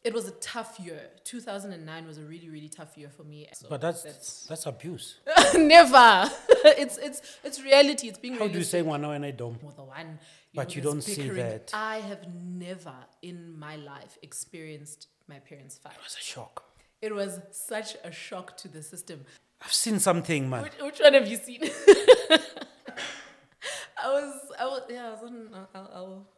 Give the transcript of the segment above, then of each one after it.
It was a tough year. 2009 was a really, really tough year for me. So But that's abuse. never. It's reality. It's being How do you realistic. say one when I don't? Well, the one, But you this don't see bickering. that. I have never in my life experienced my parents fight. It was a shock. It was such a shock to the system. I've seen something, man. Which one have you seen?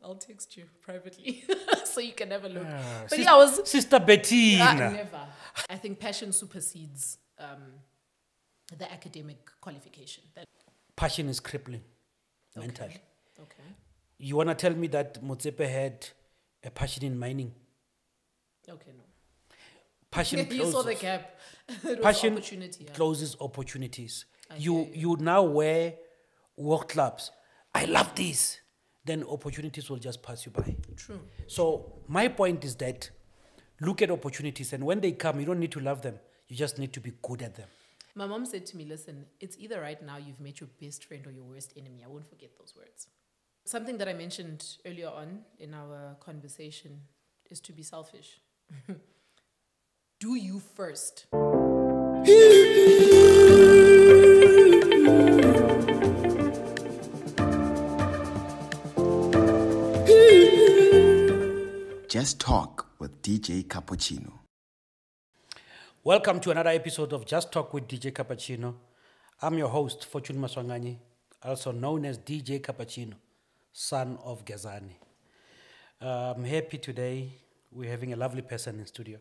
I'll text you privately so you can have a look. But I was Sister Bettina. never. I think passion supersedes the academic qualification. Passion is crippling mentally. Okay. You want to tell me that Motsepe had a passion in mining? Okay, no. Passion You saw the closes. gap. It was Passion opportunity. Yeah. closes opportunities. hear You now wear work clubs. I love this. Then opportunities will just pass you by. True. So my point is that look at opportunities, and when they come, you don't need to love them. You just need to be good at them. My mom said to me, listen, it's either right now you've met your best friend or your worst enemy. I won't forget those words. Something that I mentioned earlier on in our conversation is to be selfish. Do you first. Just Talk with DJ Cappuccino. Welcome to another episode of Just Talk with DJ Cappuccino. I'm your host, Fortune Maswangani, also known as DJ Cappuccino, son of Gezani. I'm happy today. We're having a lovely person in studio.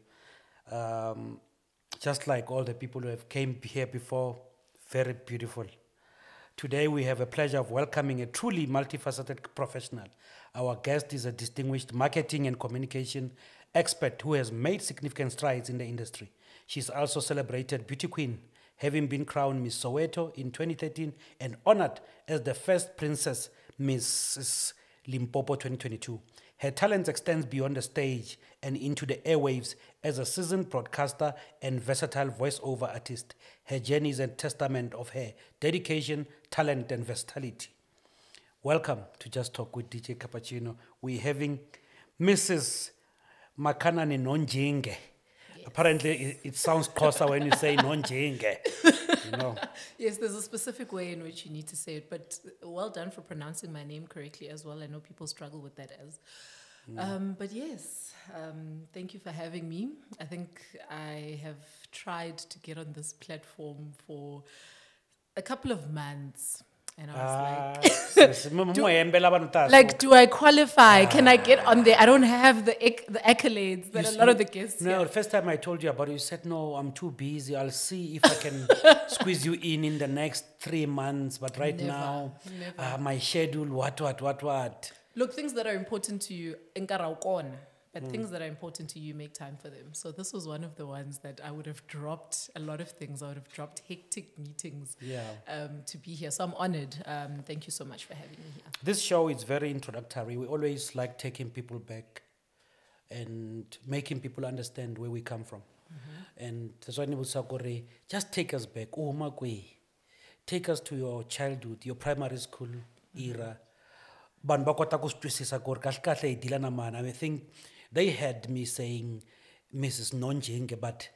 Just like all the people who have came here before, very beautiful. Today we have a pleasure of welcoming a truly multifaceted professional. Our guest is a distinguished marketing and communication expert who has made significant strides in the industry. She's also celebrated Beauty Queen, having been crowned Miss Soweto in 2013 and honored as the first Princess Mrs. Limpopo 2022. Her talents extends beyond the stage and into the airwaves as a seasoned broadcaster and versatile voiceover artist. Her journey is a testament of her dedication, talent, and versatility. Welcome to Just Talk with DJ Cappuccino. We're having Mrs. Makhanani Nonjinge. Yes. Apparently, it sounds closer when you say Nonjinge. You know. Yes, there's a specific way in which you need to say it, but well done for pronouncing my name correctly as well. I know people struggle with that as. But yes, thank you for having me. I think I have tried to get on this platform for a couple of months. And I was like, do I qualify? Can I get on there? I don't have the accolades that a lot of the guests No, have. the first time I told you about it, you said, no, I'm too busy. I'll see if I can squeeze you in the next 3 months. But right now, my schedule, what. Look, things that are important to you, but things that are important to you, make time for them. So this was one of the ones that I would have dropped a lot of things. I would have dropped hectic meetings to be here. So I'm honored. Thank you so much for having me here. This show is very introductory. We always like taking people back and making people understand where we come from. And that's why Sakore, just take us back. Take us to your childhood, your primary school era. I think they had me saying Mrs. Nonjinge, but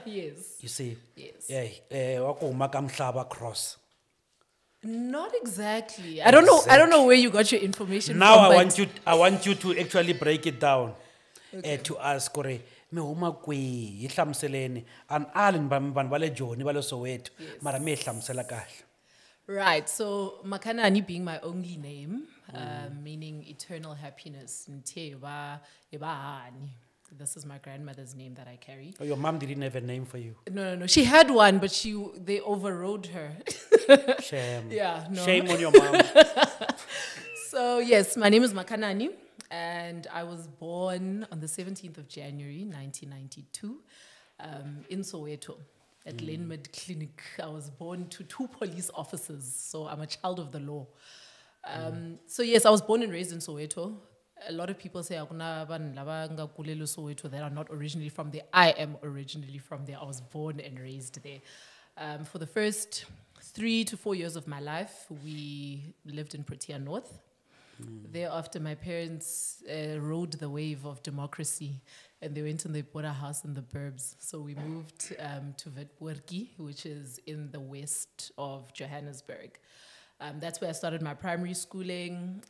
Yes. you see, Yes. cross. Not exactly. I don't know where you got your information Now from. I want you to actually break it down to us. Kore me huma kwi ihlamseleni an alin bale Joni bale Soweto mara me ihlamsela kahle. Right, so Makhanani being my only name, meaning eternal happiness. This is my grandmother's name that I carry. Oh, your mom didn't have a name for you. No. She had one, but they overrode her. Shame. Yeah, no. Shame on your mom. So yes, my name is Makhanani, and I was born on the 17th of January, 1992, in Soweto. At Lenmid Clinic. I was born to 2 police officers, so I'm a child of the law. So yes, I was born and raised in Soweto. A lot of people say Soweto that are not originally from there. I am originally from there. I was born and raised there. For the first 3 to 4 years of my life, we lived in Protea North. Thereafter, my parents rode the wave of democracy, and they went and they bought a house in the burbs. So we moved to Witwatersrand, which is in the west of Johannesburg. That's where I started my primary schooling.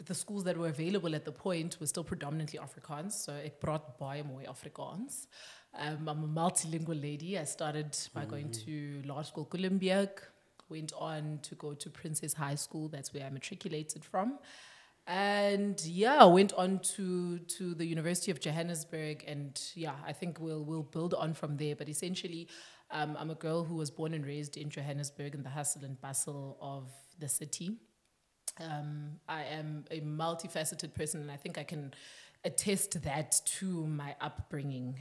The schools that were available at the point were still predominantly Afrikaans, so it brought baie mooi Afrikaans. I'm a multilingual lady. I started by going to law school Kulimbiak, went on to go to Princess High School. That's where I matriculated from. And yeah, went on to the University of Johannesburg. And yeah, I think we'll build on from there. But essentially, I'm a girl who was born and raised in Johannesburg in the hustle and bustle of the city. I am a multifaceted person, and I think I can attest that to my upbringing.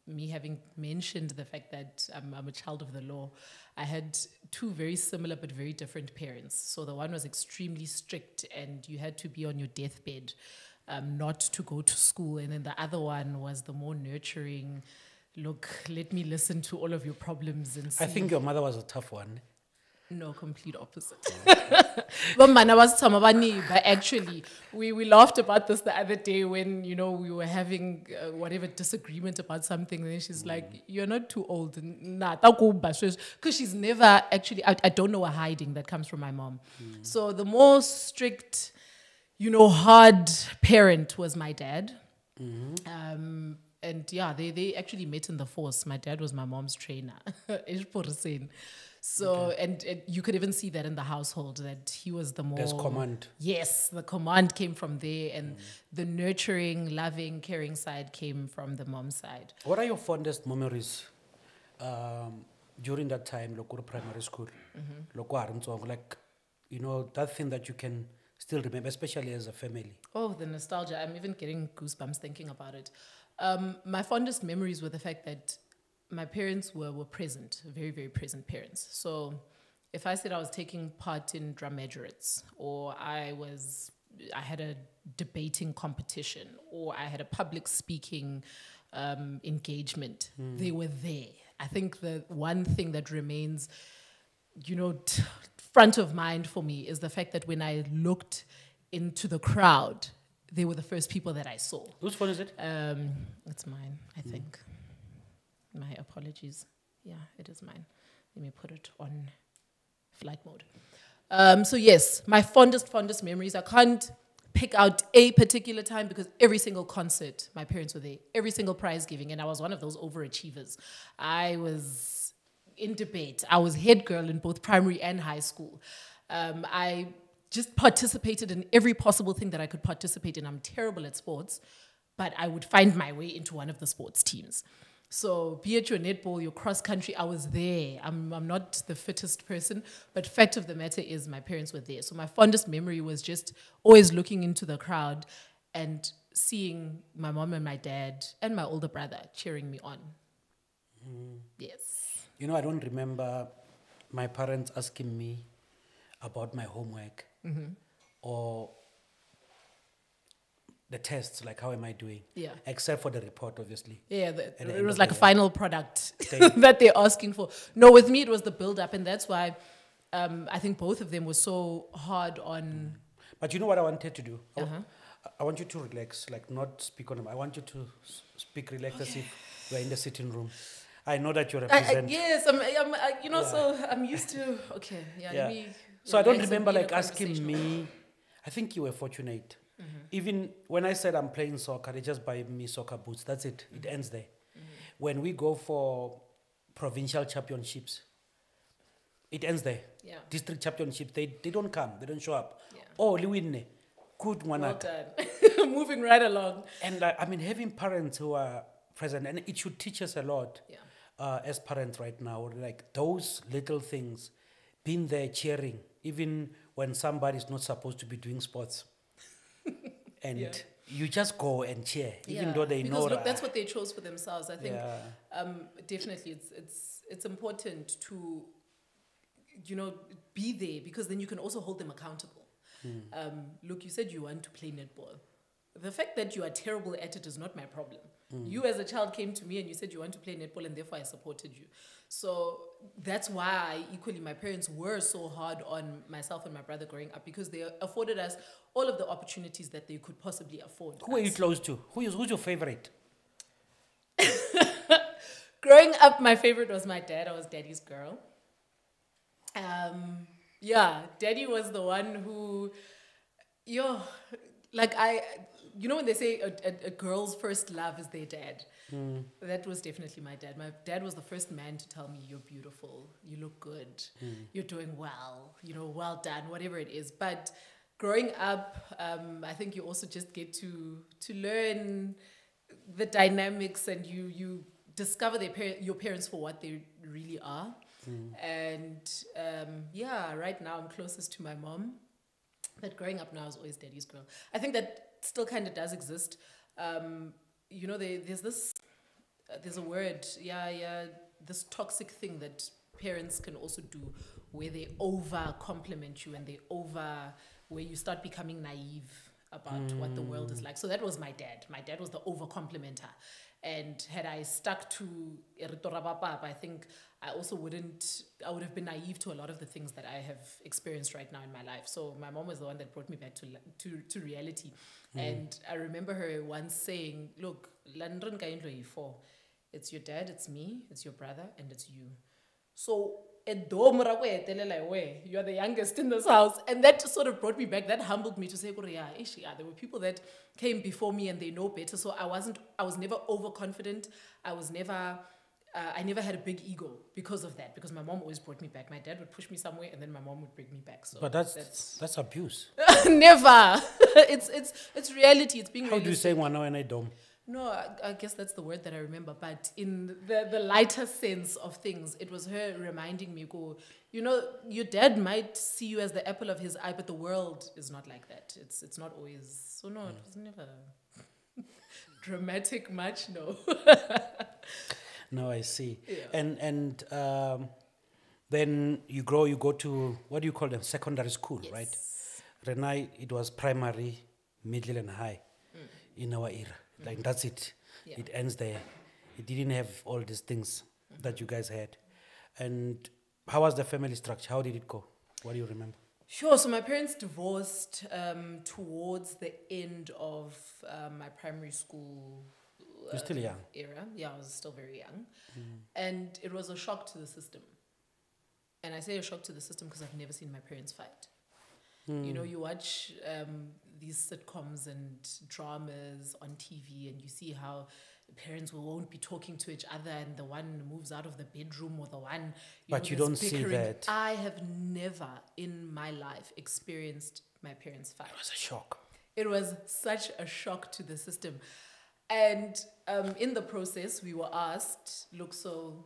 Me having mentioned the fact that I'm a child of the law, I had two very similar but very different parents. So the one was extremely strict, and you had to be on your deathbed not to go to school. And then the other one was the more nurturing, look, let me listen to all of your problems and see. I think your mother was a tough one. No, complete opposite. But actually, we laughed about this the other day when, we were having whatever disagreement about something. And then she's like, you're not too old. Because she's never actually, I don't know a hiding that comes from my mom. So the more strict, hard parent was my dad. And yeah, they actually met in the force. My dad was my mom's trainer. So, and you could even see that in the household, that he was the more... There's command. Yes, the command came from there, and the nurturing, loving, caring side came from the mom's side. What are your fondest memories during that time, local primary school? Like, that thing that you can still remember, especially as a family? Oh, the nostalgia. I'm even getting goosebumps thinking about it. My fondest memories were the fact that my parents were present, very, very present parents. So if I said I was taking part in drum majorettes, or I had a debating competition, or I had a public speaking engagement, they were there. I think the one thing that remains, front of mind for me is the fact that when I looked into the crowd, they were the first people that I saw. Whose phone is it? It's mine, I think. My apologies. Yeah, it is mine. Let me put it on flight mode. So yes, my fondest memories. I can't pick out a particular time because every single concert, my parents were there. Every single prize giving, and I was one of those overachievers. I was in debate. I was head girl in both primary and high school. I just participated in every possible thing that I could participate in. I'm terrible at sports, but I would find my way into one of the sports teams. So be it your netball, your cross country, I was there. I'm not the fittest person, but fact of the matter is my parents were there. So my fondest memory was just always looking into the crowd and seeing my mom and my dad and my older brother cheering me on. Yes. I don't remember my parents asking me about my homework or the tests, like how am I doing? Yeah. Except for the report, obviously. Yeah, it was like a final product that they're asking for. No, with me it was the build-up, and that's why I think both of them were so hard on... But you know what I wanted to do? I want you to relax, like not speak on them. I want you to speak relaxed as if we're in the sitting room. I know that you represent... yes, so I'm used to... Okay, let me... So I don't remember like asking me... I think you were fortunate. Even when I said I'm playing soccer, they just buy me soccer boots. That's it. It ends there. When we go for provincial championships, it ends there. Yeah. District championships, they don't come. They don't show up. Yeah. Oh, Liwinne. Good one. Well done. Moving right along. And having parents who are present, and it should teach us a lot as parents right now. Like those little things, being there cheering, even when somebody's not supposed to be doing sports. And you just go and cheer, even though they know. Because look, that's what they chose for themselves. I think definitely it's important to, be there, because then you can also hold them accountable. Look, you said you want to play netball. the fact that you are terrible at it is not my problem. You as a child came to me and you said you want to play netball, and therefore I supported you. So that's why equally my parents were so hard on myself and my brother growing up, because they afforded us all of the opportunities that they could possibly afford. Who are you close to? Who's your favorite? Growing up, my favorite was my dad. I was daddy's girl. Yeah, daddy was the one who, when they say a girl's first love is their dad, that was definitely my dad. My dad was the first man to tell me, you're beautiful, you look good, you're doing well, well done, whatever it is. But growing up, I think you also just get to learn the dynamics, and you discover your parents for what they really are. And right now I'm closest to my mom. But growing up now, I was always daddy's girl. I think that still kind of does exist. There's a word, this toxic thing that parents can also do, where they over compliment you, and where you start becoming naive about what the world is like. So that was my dad. My dad was the over complimenter. And had I stuck to Eritorabapa, I think I would have been naive to a lot of the things that I have experienced right now in my life. So my mom was the one that brought me back to reality. And I remember her once saying, look, it's your dad, it's me, it's your brother, and it's you. So you are the youngest in this house. And that sort of brought me back. That humbled me to say, there were people that came before me and they know better. So I was never overconfident. I never had a big ego because of that, because my mom always brought me back. My dad would push me somewhere and then my mom would bring me back. So But that's abuse. Never. It's reality. It's being How realistic. do you say one when I don't? No, I guess that's the word that I remember. But in the lighter sense of things, it was her reminding me, your dad might see you as the apple of his eye, but the world is not like that. It's not always. So no, it was never dramatic much, no. No, I see. Yeah. And then you grow, you go to, what do you call them, secondary school, Yes. right? Renai, it was primary, middle and high in our era. Like, that's it. Yeah. It ends there. It didn't have all these things that you guys had. And how was the family structure? How did it go? What do you remember? Sure. So my parents divorced towards the end of my primary school You're still young. era. Yeah, I was still very young. And it was a shock to the system. And I say a shock to the system because I've never seen my parents fight. You watch these sitcoms and dramas on TV, and you see how parents won't be talking to each other, and the one moves out of the bedroom, or the one. But you there's don't see bickering. that. I have never in my life experienced my parents fight. It was a shock. It was such a shock to the system. And in the process, we were asked, look, so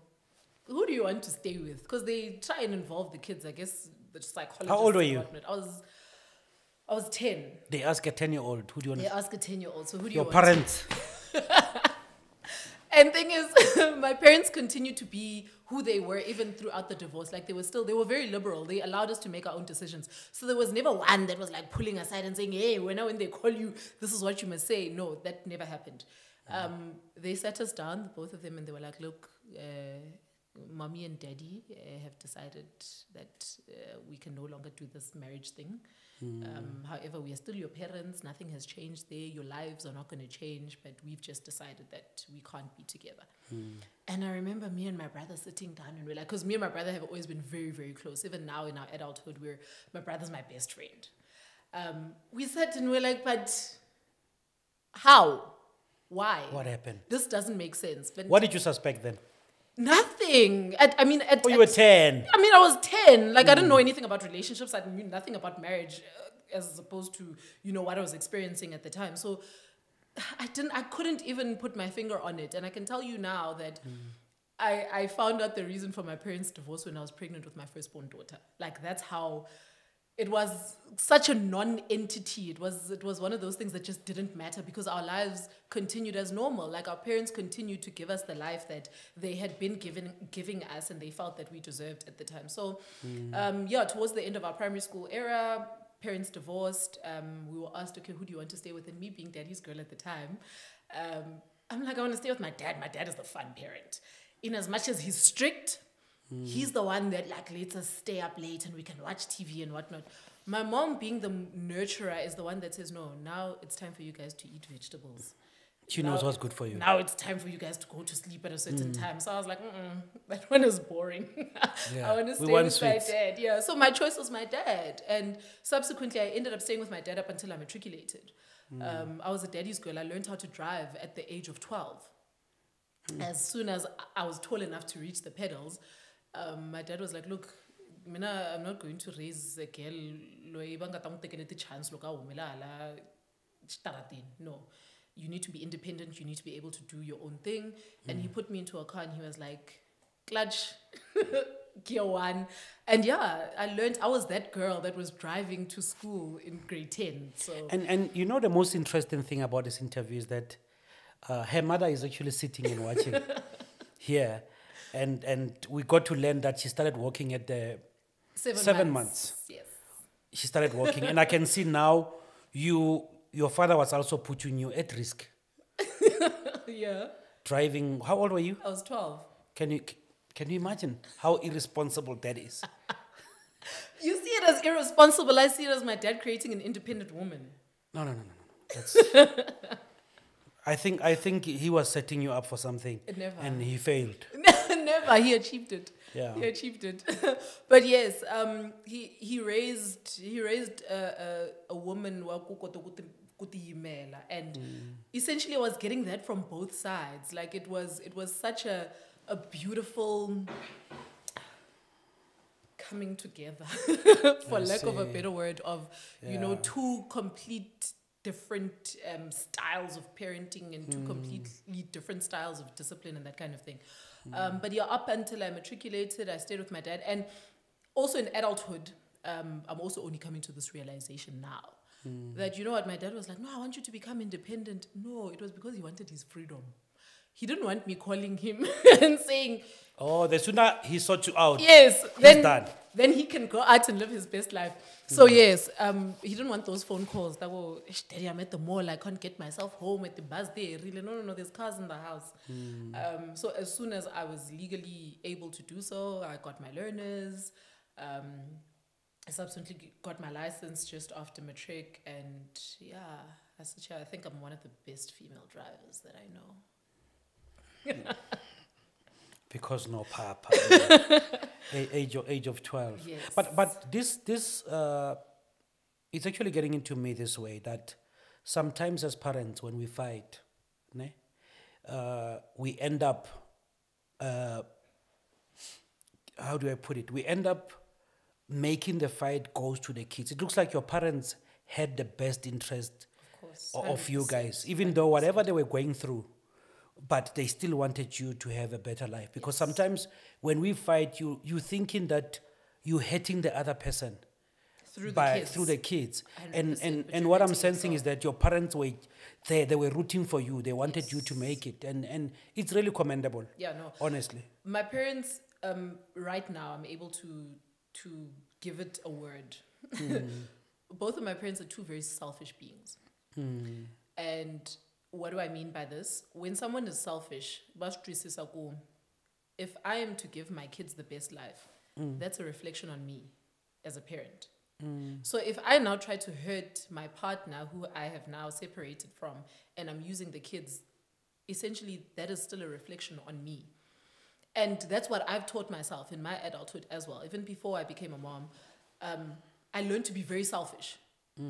who do you want to stay with? Because they try and involve the kids, I guess, the psychologists. How old were and you? whatnot. I was 10. They ask a 10-year-old, who do you want They to... ask a 10-year-old, so who do Your you want? parents. And thing is, my parents continued to be who they were even throughout the divorce. Like, they were very liberal. They allowed us to make our own decisions. So there was never one that was like pulling aside and saying, hey, when they call you, this is what you must say. No, that never happened. They sat us down, both of them, and they were like, look, mommy and daddy have decided that we can no longer do this marriage thing. However, we are still your parents. Nothing has changed there. Your lives are not going to change, but we've just decided that we can't be together. And I remember me and my brother sitting down, and we're like, because me and my brother have always been very, very close. Even now in our adulthood, my brother's my best friend. We sat and we're like, but how? Why? What happened? This doesn't make sense. But What did you suspect then? nothing. You were 10. I mean, I was 10. Like, I didn't know anything about relationships. I knew nothing about marriage as opposed to, what I was experiencing at the time. So I couldn't even put my finger on it. And I can tell you now that I found out the reason for my parents' divorce when I was pregnant with my firstborn daughter. Like, that's how... It was such a non-entity. It was one of those things that just didn't matter because our lives continued as normal. Like, our parents continued to give us the life that they had been giving us, and they felt that we deserved at the time. So, towards the end of our primary school era, parents divorced. We were asked, okay, who do you want to stay with? And me being daddy's girl at the time, I'm like, I want to stay with my dad. My dad is the fun parent. In as much as he's strict, he's the one that like lets us stay up late and we can watch TV and whatnot. My mom, being the nurturer, is the one that says, no, now it's time for you guys to eat vegetables. She knows what's good for you. Now it's time for you guys to go to sleep at a certain time. So I was like, that one is boring. I want to stay with my dad. Yeah. So my choice was my dad. And subsequently, I ended up staying with my dad up until I matriculated. I was a daddy's girl. I learned how to drive at the age of 12. As soon as I was tall enough to reach the pedals, my dad was like, look, Mina, I'm not going to raise a girl. No. You need to be independent. You need to be able to do your own thing. And he put me into a car and he was like, clutch, gear 1. And yeah, I was that girl that was driving to school in grade 10. So And you know the most interesting thing about this interview is that her mother is actually sitting and watching here. And we got to learn that she started working at the 7 months. Yes. She started working. And I can see now your father was also putting you at risk. Yeah. Driving, how old were you? I was 12. Can you imagine how irresponsible that is? You see it as irresponsible. I see it as my dad creating an independent woman. No. That's I think he was setting you up for something. Never. And he failed. Never. He achieved it. Yeah. He achieved it. But yes, he raised a woman and essentially I was getting that from both sides. Like it was such a beautiful coming together, for lack of a better word, of two complete different styles of parenting and two completely different styles of discipline and that kind of thing. But yeah, up until I matriculated, I stayed with my dad. And also in adulthood, I'm also only coming to this realization now that, you know what, my dad was like, no, I want you to become independent. No, it was because he wanted his freedom. He didn't want me calling him and saying, oh, the sooner he sought you out, yes, then he can go out and live his best life. So yes, he didn't want those phone calls that were, Daddy, I'm at the mall, I can't get myself home at the bus there. Really, no, there's cars in the house. So as soon as I was legally able to do so, I got my learners. I subsequently got my license just after matric, and yeah, as such, I think I'm one of the best female drivers that I know. Because no papa. age of 12. Yes. But this it's actually getting into me this way that sometimes as parents when we fight, we end up how do I put it? We end up making the fight goes to the kids. It looks like your parents had the best interest of you guys, even though whatever they were going through, but they still wanted you to have a better life. Because sometimes when we fight, you thinking that you're hurting the other person through the kids. And what I'm sensing is that your parents were there, they were rooting for you. They wanted you to make it. And it's really commendable. Yeah, no. Honestly. My parents, right now, I'm able to give it a word. Both of my parents are two very selfish beings. And what do I mean by this? When someone is selfish, if I am to give my kids the best life, that's a reflection on me as a parent. So if I now try to hurt my partner, who I have now separated from, and I'm using the kids, essentially that is still a reflection on me. And that's what I've taught myself in my adulthood as well. Even before I became a mom, I learned to be very selfish.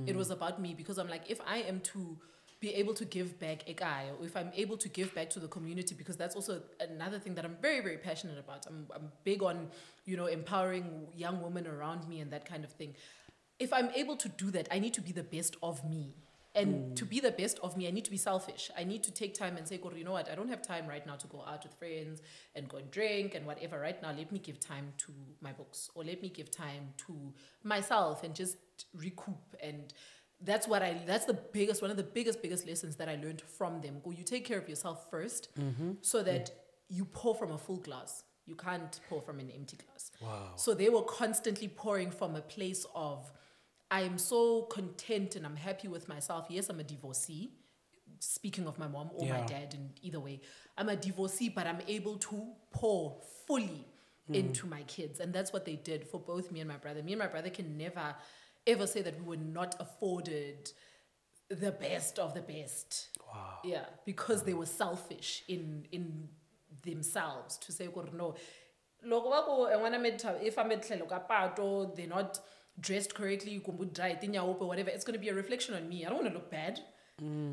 It was about me, because I'm like, if I am to be able to give back or if I'm able to give back to the community, because that's also another thing that I'm very, very passionate about. I'm big on, empowering young women around me and that kind of thing. If I'm able to do that, I need to be the best of me. And to be the best of me, I need to be selfish. I need to take time and say, you know what, I don't have time right now to go out with friends and go and drink and whatever. Right now, let me give time to my books, or let me give time to myself and just recoup. And that's one of the biggest lessons that I learned from them. You take care of yourself first, so that you pour from a full glass. You can't pour from an empty glass. Wow. So they were constantly pouring from a place of, I'm so content and I'm happy with myself. Yes, I'm a divorcee. Speaking of my mom or my dad, in either way, I'm a divorcee, but I'm able to pour fully into my kids. And that's what they did for both me and my brother. Me and my brother can never, ever say that we were not afforded the best of the best. Wow. Yeah, because they were selfish in themselves to say, no, if I'm they're not dressed correctly, whatever, it's going to be a reflection on me. I don't want to look bad.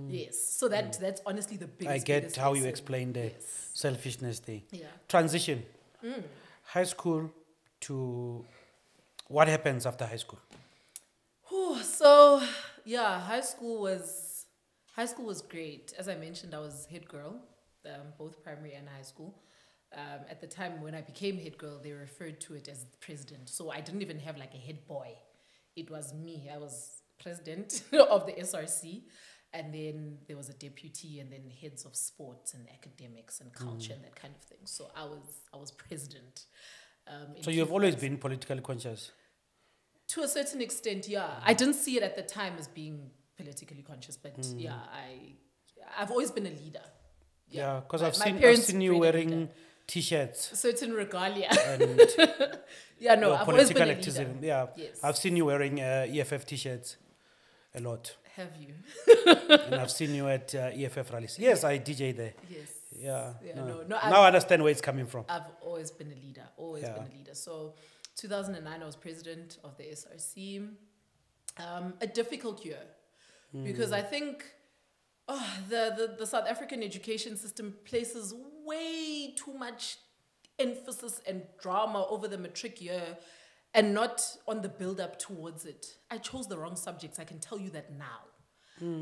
Yes. So that's honestly the biggest. I get biggest how you lesson. explain the selfishness thing. Yeah. Transition. High school to what happens after high school? So yeah, high school was great. As I mentioned, I was head girl, both primary and high school. At the time when I became head girl, they referred to it as president. So I didn't even have like a head boy. It was me. I was president of the SRC. And then there was a deputy and then heads of sports and academics and culture and that kind of thing. So I was president. So you've always been politically conscious? To a certain extent, yeah. I didn't see it at the time as being politically conscious, but yeah, I've always been a leader. Yeah, because My I've seen you parents wearing T-shirts. Certain regalia. And yeah, no, I've always been a leader. activism. Yeah, Yes. I've seen you wearing EFF T-shirts a lot. Have you? And I've seen you at EFF rallies. Yes, I DJ there. Yes. Yeah. No, Now I understand where it's coming from. I've always been a leader. Always been a leader. So 2009, I was president of the SRC. A difficult year because I think the South African education system places way too much emphasis and drama over the matric year and not on the build-up towards it. I chose the wrong subjects, I can tell you that now.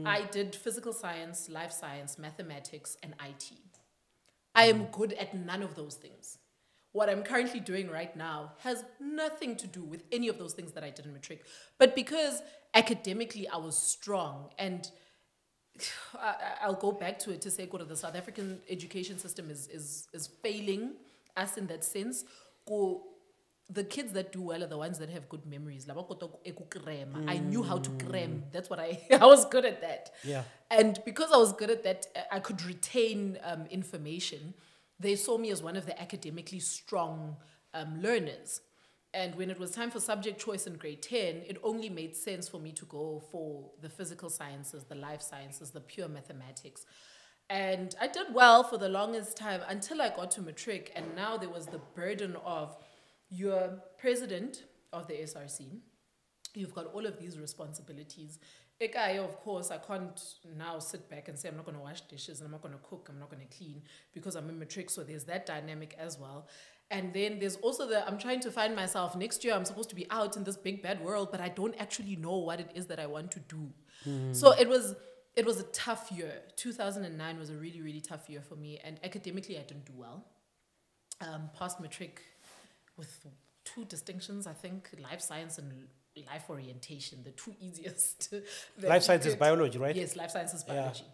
I did physical science, life science, mathematics, and IT. I am good at none of those things. What I'm currently doing right now has nothing to do with any of those things that I did in matric. But because academically I was strong, and I'll go back to it to say, the South African education system is failing us in that sense. The kids that do well are the ones that have good memories. I knew how to cram. That's what I was good at that. Yeah. And because I was good at that, I could retain information. They saw me as one of the academically strong learners. And when it was time for subject choice in grade 10, it only made sense for me to go for the physical sciences, the life sciences, the pure mathematics. And I did well for the longest time until I got to matric. And now there was the burden of, you're president of the SRC. You've got all of these responsibilities. Of course, I can't now sit back and say, I'm not going to wash dishes, I'm not going to cook, I'm not going to clean, because I'm in matric, so there's that dynamic as well. And then there's also I'm trying to find myself. Next year, I'm supposed to be out in this big, bad world, but I don't actually know what it is that I want to do. So it was a tough year. 2009 was a really, really tough year for me. And academically, I didn't do well. Passed matric with 2 distinctions, I think, life science and life orientation, the 2 easiest. Life science is biology, right? Yes, life science is biology.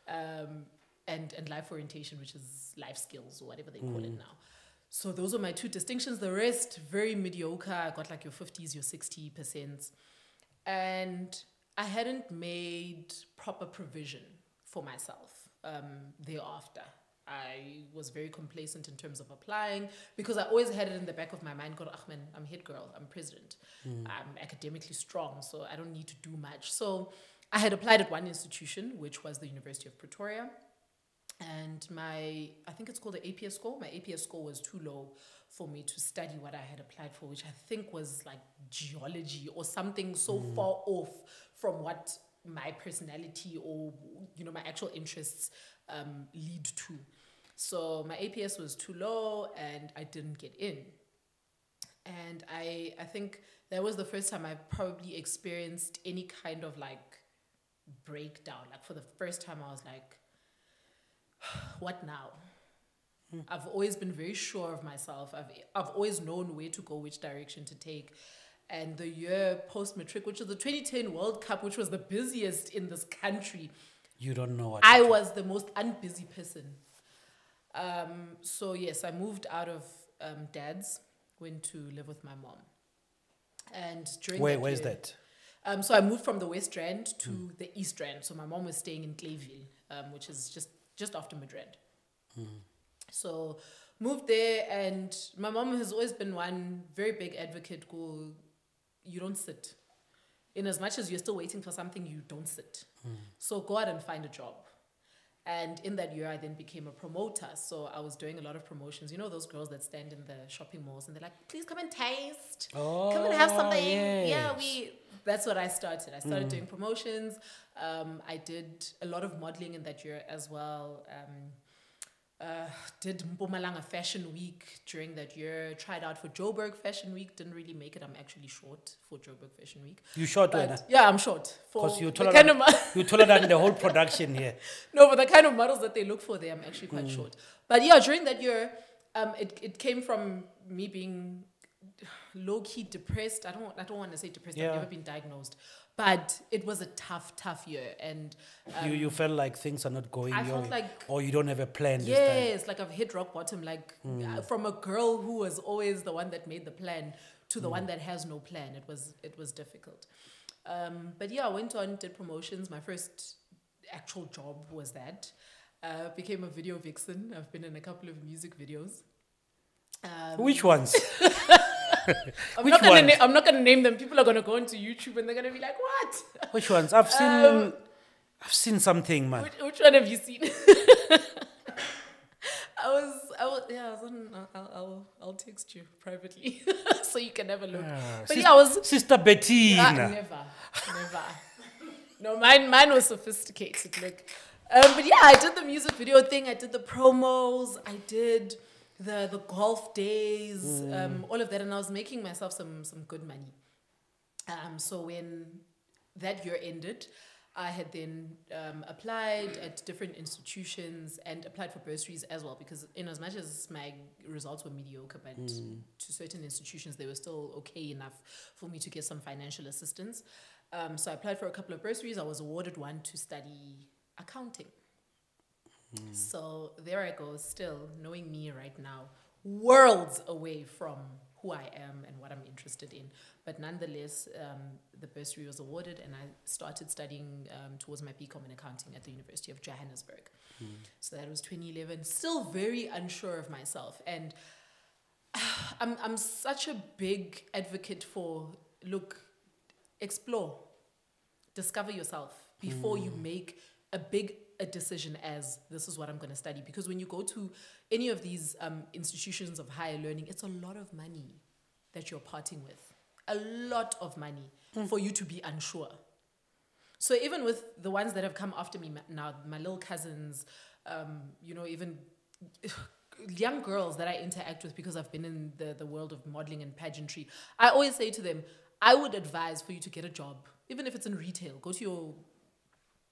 And life orientation, which is life skills or whatever they call it now. So those were my 2 distinctions. The rest, very mediocre. I got like your 50s, your 60%. And I hadn't made proper provision for myself thereafter. I was very complacent in terms of applying because I always had it in the back of my mind, I'm head girl, I'm president, I'm academically strong, so I don't need to do much. So I had applied at one institution, which was the University of Pretoria. And I think it's called the APS score. My APS score was too low for me to study what I had applied for, which I think was like geology or something so far off from what my personality or, my actual interests lead to. So my APS was too low and I didn't get in. And I think that was the first time I probably experienced any kind of like breakdown. Like for the first time I was like, what now? I've always been very sure of myself. I've always known where to go, which direction to take. And the year post-matric, which was the 2010 World Cup, which was the busiest in this country. You don't know what I was the most unbusy person. So yes, I moved out of dad's, went to live with my mom. And during where's that? So I moved from the West Rand to the East Rand. So my mom was staying in Clayville, which is just after Midrand. So moved there, and my mom has always been one very big advocate. Go, you don't sit. In as much as you're still waiting for something, you don't sit. So go out and find a job. And in that year, I then became a promoter. So I was doing a lot of promotions. You know those girls that stand in the shopping malls and they're like, please come and taste. Come and have something. Yes. Yeah, that's what I started. I started doing promotions. I did a lot of modeling in that year as well. Did Mpumalanga Fashion Week during that year. Tried out for Joburg Fashion Week. Didn't really make it. I'm actually short for Joburg Fashion Week. You short, But, Wena? yeah, I'm short. Because you the kind of taller than the whole production here. No, but the kind of models that they look for there, I'm actually quite short. But yeah, during that year, it came from me being low-key depressed. I don't want to say depressed. Yeah. I've never been diagnosed. But it was a tough year. And You felt like things are not going I your felt way. like- Or you don't have a plan this time. yes, like I've hit rock bottom. Like from a girl who was always the one that made the plan to the one that has no plan. It was difficult. But yeah, I went on, did promotions. My first actual job was that. Became a video vixen. I've been in a couple of music videos. Which ones? I'm Which not gonna ones? I'm not gonna name them. People are gonna go onto YouTube and they're gonna be like, "What? Which ones? I've seen something, man. Which one have you seen?" I was yeah. I was on, I'll text you privately so you can have a look. But yeah, I was Sister Bettina. never. No, mine was sophisticated. Like, but yeah, I did the music video thing. I did the promos. I did the golf days. All of that, and I was making myself some good money. So when that year ended, I had then applied at different institutions and applied for bursaries as well, because in as much as my results were mediocre, but to certain institutions, they were still okay enough for me to get some financial assistance. So I applied for a couple of bursaries. I was awarded one to study accounting. So there I go, still knowing me right now, worlds away from who I am and what I'm interested in. But nonetheless, the bursary was awarded and I started studying towards my BCom in accounting at the University of Johannesburg. So that was 2011. Still very unsure of myself. And I'm such a big advocate for, look, explore, discover yourself before you make a decision as this is what I'm going to study. Because when you go to any of these institutions of higher learning, it's a lot of money that you're parting with. A lot of money for you to be unsure. So even with the ones that have come after me now, my little cousins, even young girls that I interact with because I've been in the world of modeling and pageantry, I always say to them, I would advise for you to get a job, even if it's in retail. Go to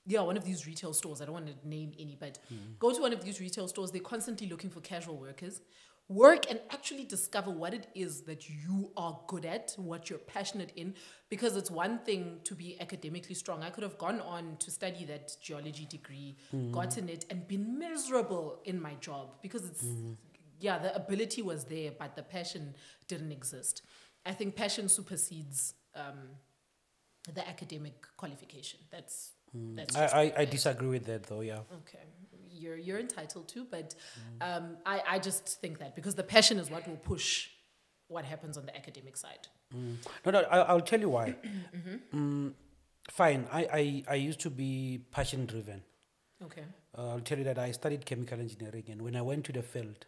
one of these retail stores. I don't want to name any, but go to one of these retail stores. They're constantly looking for casual workers. Work and actually discover what it is that you are good at, what you're passionate in, because it's one thing to be academically strong. I could have gone on to study that geology degree, gotten it, and been miserable in my job because the ability was there, but the passion didn't exist. I think passion supersedes the academic qualification. That's I disagree with that though, yeah. okay. You're entitled to, but I just think that because the passion is what will push what happens on the academic side. No, I'll tell you why. Fine, I used to be passion driven. Okay. I'll tell you that I studied chemical engineering, and when I went to the field,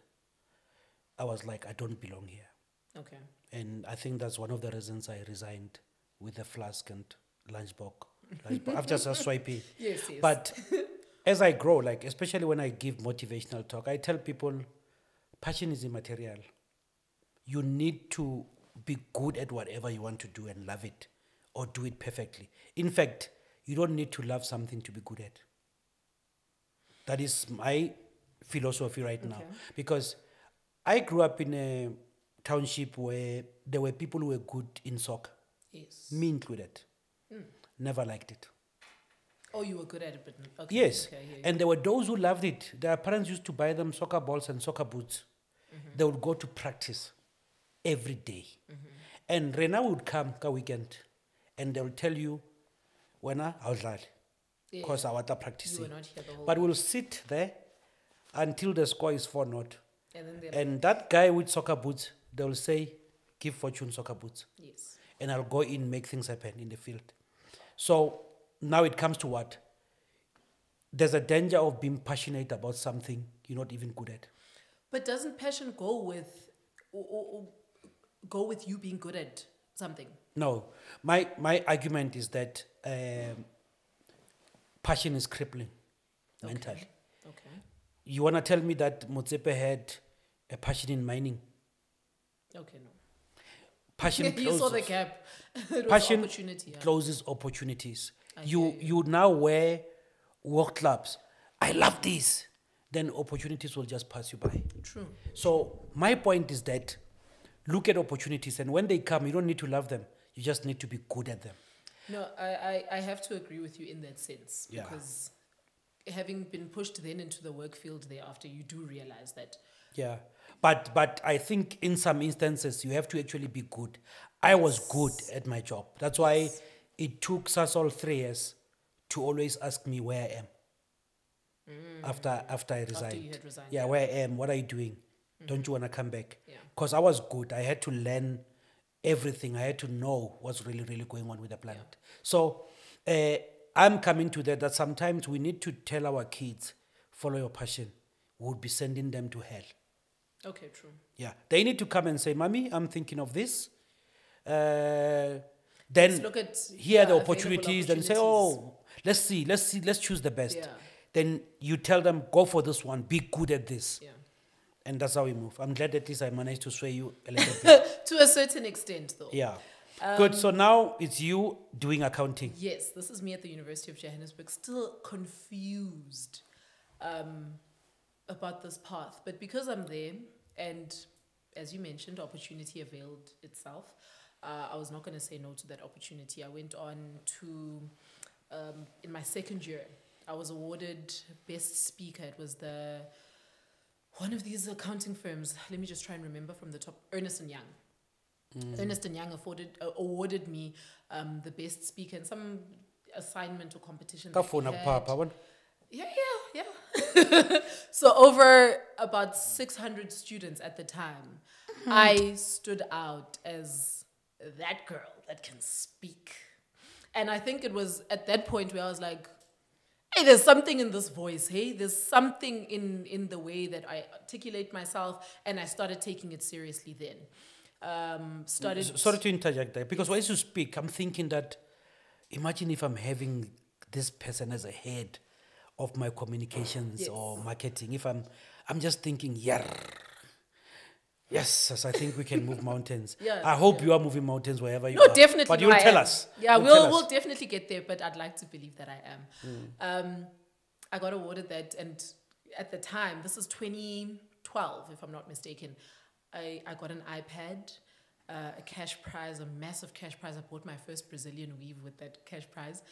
I was like, I don't belong here. Okay. And I think that's one of the reasons I resigned with the flask and lunchbox. After just swiping. Yes. But as I grow, like especially when I give motivational talk, I tell people passion is immaterial. You need to be good at whatever you want to do and love it or do it perfectly. In fact, you don't need to love something to be good at. That is my philosophy right now. Because I grew up in a township where there were people who were good in soccer. Yes. Me included. Never liked it. Oh, you were good at it, but okay. Yes. Okay, And there were those who loved it. Their parents used to buy them soccer balls and soccer boots. They would go to practice every day. And Rena would come ka weekend and they'll tell you, "Wena, I'll Yeah. because I want to practice." You were not here the whole But we'll sit there until the score is 4-0. And then they're And that guy with soccer boots, they'll say, "Give Fortune soccer boots." yes. And I'll go in, make things happen in the field. So now it comes to what? There's a danger of being passionate about something you're not even good at. But doesn't passion go with or go with you being good at something? No, my argument is that passion is crippling mentally. Okay. You want to tell me that Motsepe had a passion in mining? Okay, no. Passion You saw the closes. gap. It was Passion opportunity. Yeah. closes opportunities. I You hear you now wear work clubs. I love this. Then opportunities will just pass you by. True. So my point is that look at opportunities, and when they come, you don't need to love them. You just need to be good at them. No, I have to agree with you in that sense. Yeah. Because having been pushed then into the work field thereafter, you do realize that. Yeah. But I think in some instances you have to actually be good. I was good at my job. That's why it took us all 3 years to always ask me where I am. After I resigned. you had resigned, Yeah, yeah. where I am, what are you doing? Don't you want to come back? Yeah. Because I was good. I had to learn everything. I had to know what's really, really going on with the planet. So I'm coming to that sometimes we need to tell our kids, follow your passion. We would be sending them to hell. Okay, true. Yeah. They need to come and say, "Mommy, I'm thinking of this." Then look at, here are the available opportunities. Then say, "Oh, let's choose the best." Yeah. Then you tell them, "Go for this one. Be good at this." Yeah. And that's how we move. I'm glad at least I managed to sway you a little bit. To a certain extent, though. Yeah. Good. So now it's you doing accounting. Yes, this is me at the University of Johannesburg, still confused about this path. But because I'm there, and as you mentioned, opportunity availed itself, I was not going to say no to that opportunity. I went on to, in my second year, I was awarded Best Speaker. It was one of these accounting firms. Let me just try and remember from the top. Ernst & Young. Ernst & Young awarded me the Best Speaker in some assignment or competition. that we had. Yeah. So over about 600 students at the time, I stood out as that girl that can speak. And I think it was at that point where I was like, hey, there's something in this voice, hey? There's something in the way that I articulate myself, and I started taking it seriously then. Sorry to interject there, because as you speak, I'm thinking that, imagine if I'm having this person as a head of my communications or marketing. If I'm just thinking, yes, I think we can move mountains. I hope you are moving mountains wherever you are. No, definitely. But you'll tell us. Yeah, we'll definitely get there, but I'd like to believe that I am. I got awarded that, and at the time, this is 2012, if I'm not mistaken, I got an iPad, a cash prize, a massive cash prize. I bought my first Brazilian weave with that cash prize.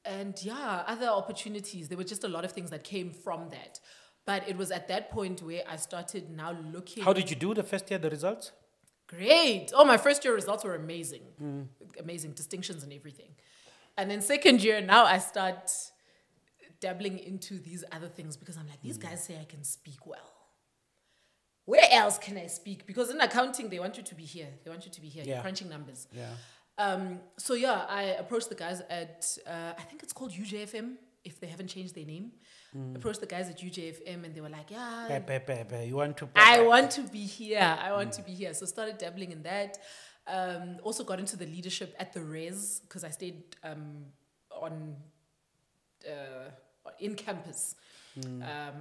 And other opportunities. There were just a lot of things that came from that. But it was at that point where I started now looking. How did you do the first year, the results? Great. Oh, my first year results were amazing. Amazing distinctions and everything. And then second year, now I start dabbling into these other things because I'm like, these guys say I can speak well. Where else can I speak? Because in accounting, they want you to be here. You're crunching numbers. I approached the guys at, I think it's called UJFM, if they haven't changed their name. Approached the guys at UJFM, and they were like, You want to... I want to be here. So started dabbling in that. Also got into the leadership at the Res, because I stayed in campus. I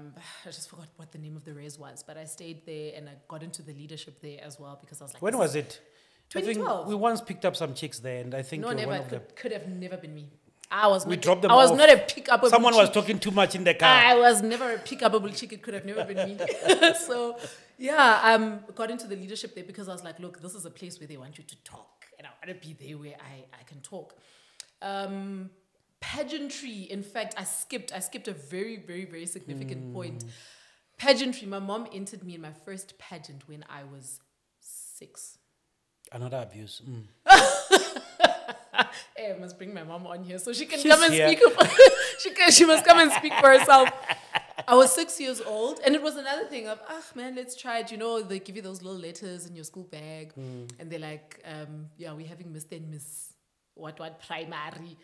just forgot what the name of the Res was, but I stayed there and I got into the leadership there as well, because I was like... When was it? 2012. I think we once picked up some chicks there, and I think No, you're never. one of them. Could have never been me. I was We not. dropped them I was off. not a pick-upable Someone was chick. talking too much in the car. I was never a pick-upable chick. It could have never been me. So, got into the leadership there because I was like, look, this is a place where they want you to talk, and I want to be there where I can talk. Pageantry. In fact, I skipped a very, very, very significant point. Pageantry. My mom entered me in my first pageant when I was 6. Another abuse. Hey, I must bring my mom on here so she can She's come and here. speak. She must come and speak for herself. I was 6 years old, and it was another thing of, man, let's try it. You know, they give you those little letters in your school bag, and they're like, yeah, we're having Mr. and Miss what primary.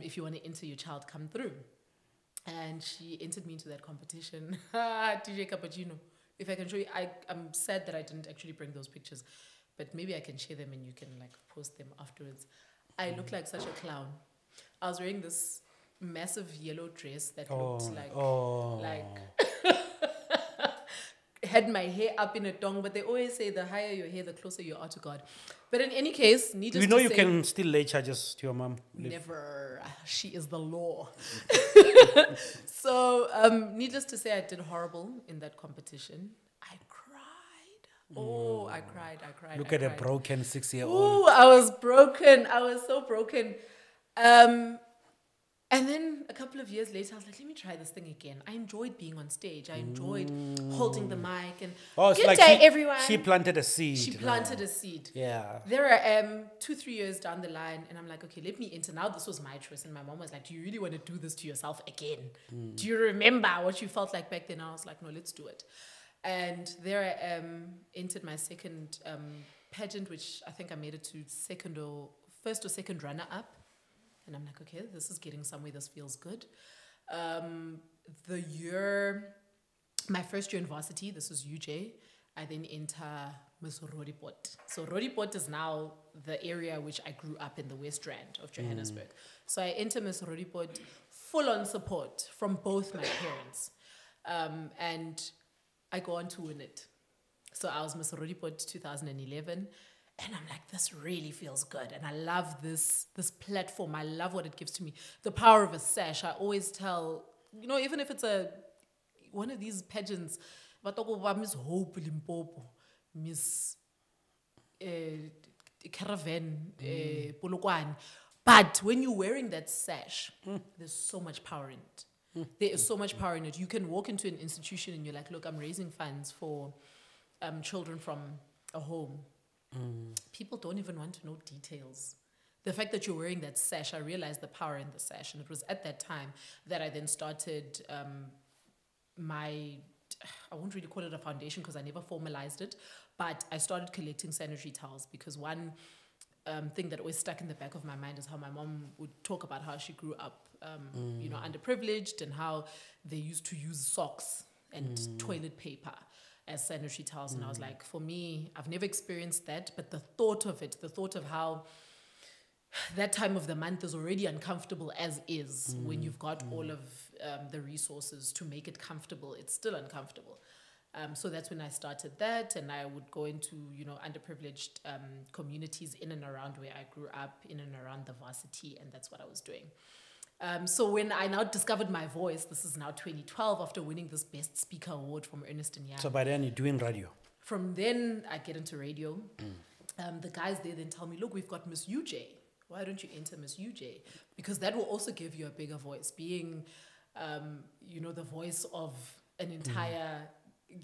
If you want to enter your child, come through. And she entered me into that competition. DJ Cappuccino. If I can show you, I'm sad that I didn't actually bring those pictures, but maybe I can share them and you can like post them afterwards. I looked like such a clown. I was wearing this massive yellow dress that looked like had my hair up in a dong, but they always say the higher your hair, the closer you are to God. But in any case, needless You know to you say, can still lay charges to your mom. never. She is the law. So, needless to say, I did horrible in that competition. I cried. Oh, I cried. Look at a broken 6-year-old. Ooh, I was broken. I was so broken. And then a couple of years later, I was like, let me try this thing again. I enjoyed being on stage. I enjoyed holding the mic. And It's good like day, everyone. She planted a seed. She planted a seed. Yeah. There I am, 2-3 years down the line, and I'm like, okay, let me enter. Now this was my choice. And my mom was like, do you really want to do this to yourself again? Do you remember what you felt like back then? I was like, no, let's do it. And there I am, entered my second pageant, which I think I made it to first or second runner-up. And I'm like, okay, this is getting somewhere. This feels good. My first year in varsity, this was UJ, I then enter Miss Roodepoort. So Roodepoort is now the area which I grew up in, the West Rand of Johannesburg. So I enter Miss Roodepoort, full-on support from both my parents. And I go on to win it. So I was Miss Roodepoort 2011. And I'm like, this really feels good. And I love this platform. I love what it gives to me. The power of a sash. I always tell, you know, even if it's one of these pageants, Miss Hope Limpopo, Miss Caravan, Polokwane. But when you're wearing that sash, there's so much power in it. There is so much power in it. You can walk into an institution and you're like, look, I'm raising funds for children from a home. People don't even want to know details. The fact that you're wearing that sash, I realized the power in the sash. And it was at that time that I then started I won't really call it a foundation because I never formalized it, but I started collecting sanitary towels because one thing that always stuck in the back of my mind is how my mom would talk about how she grew up, you know, underprivileged and how they used to use socks and toilet paper as sanitary towels. And I was like, for me, I've never experienced that, but the thought of how that time of the month is already uncomfortable as is when you've got all of the resources to make it comfortable, it's still uncomfortable. So that's when I started that, and I would go into, you know, underprivileged communities in and around where I grew up, in and around the varsity, and that's what I was doing. So when I now discovered my voice, this is now 2012, after winning this Best Speaker Award from Ernst & Young. So by then you're doing radio. From then, I get into radio. The guys there then tell me, look, we've got Miss UJ. Why don't you enter Miss UJ? Because that will also give you a bigger voice. Being, you know, the voice of an entire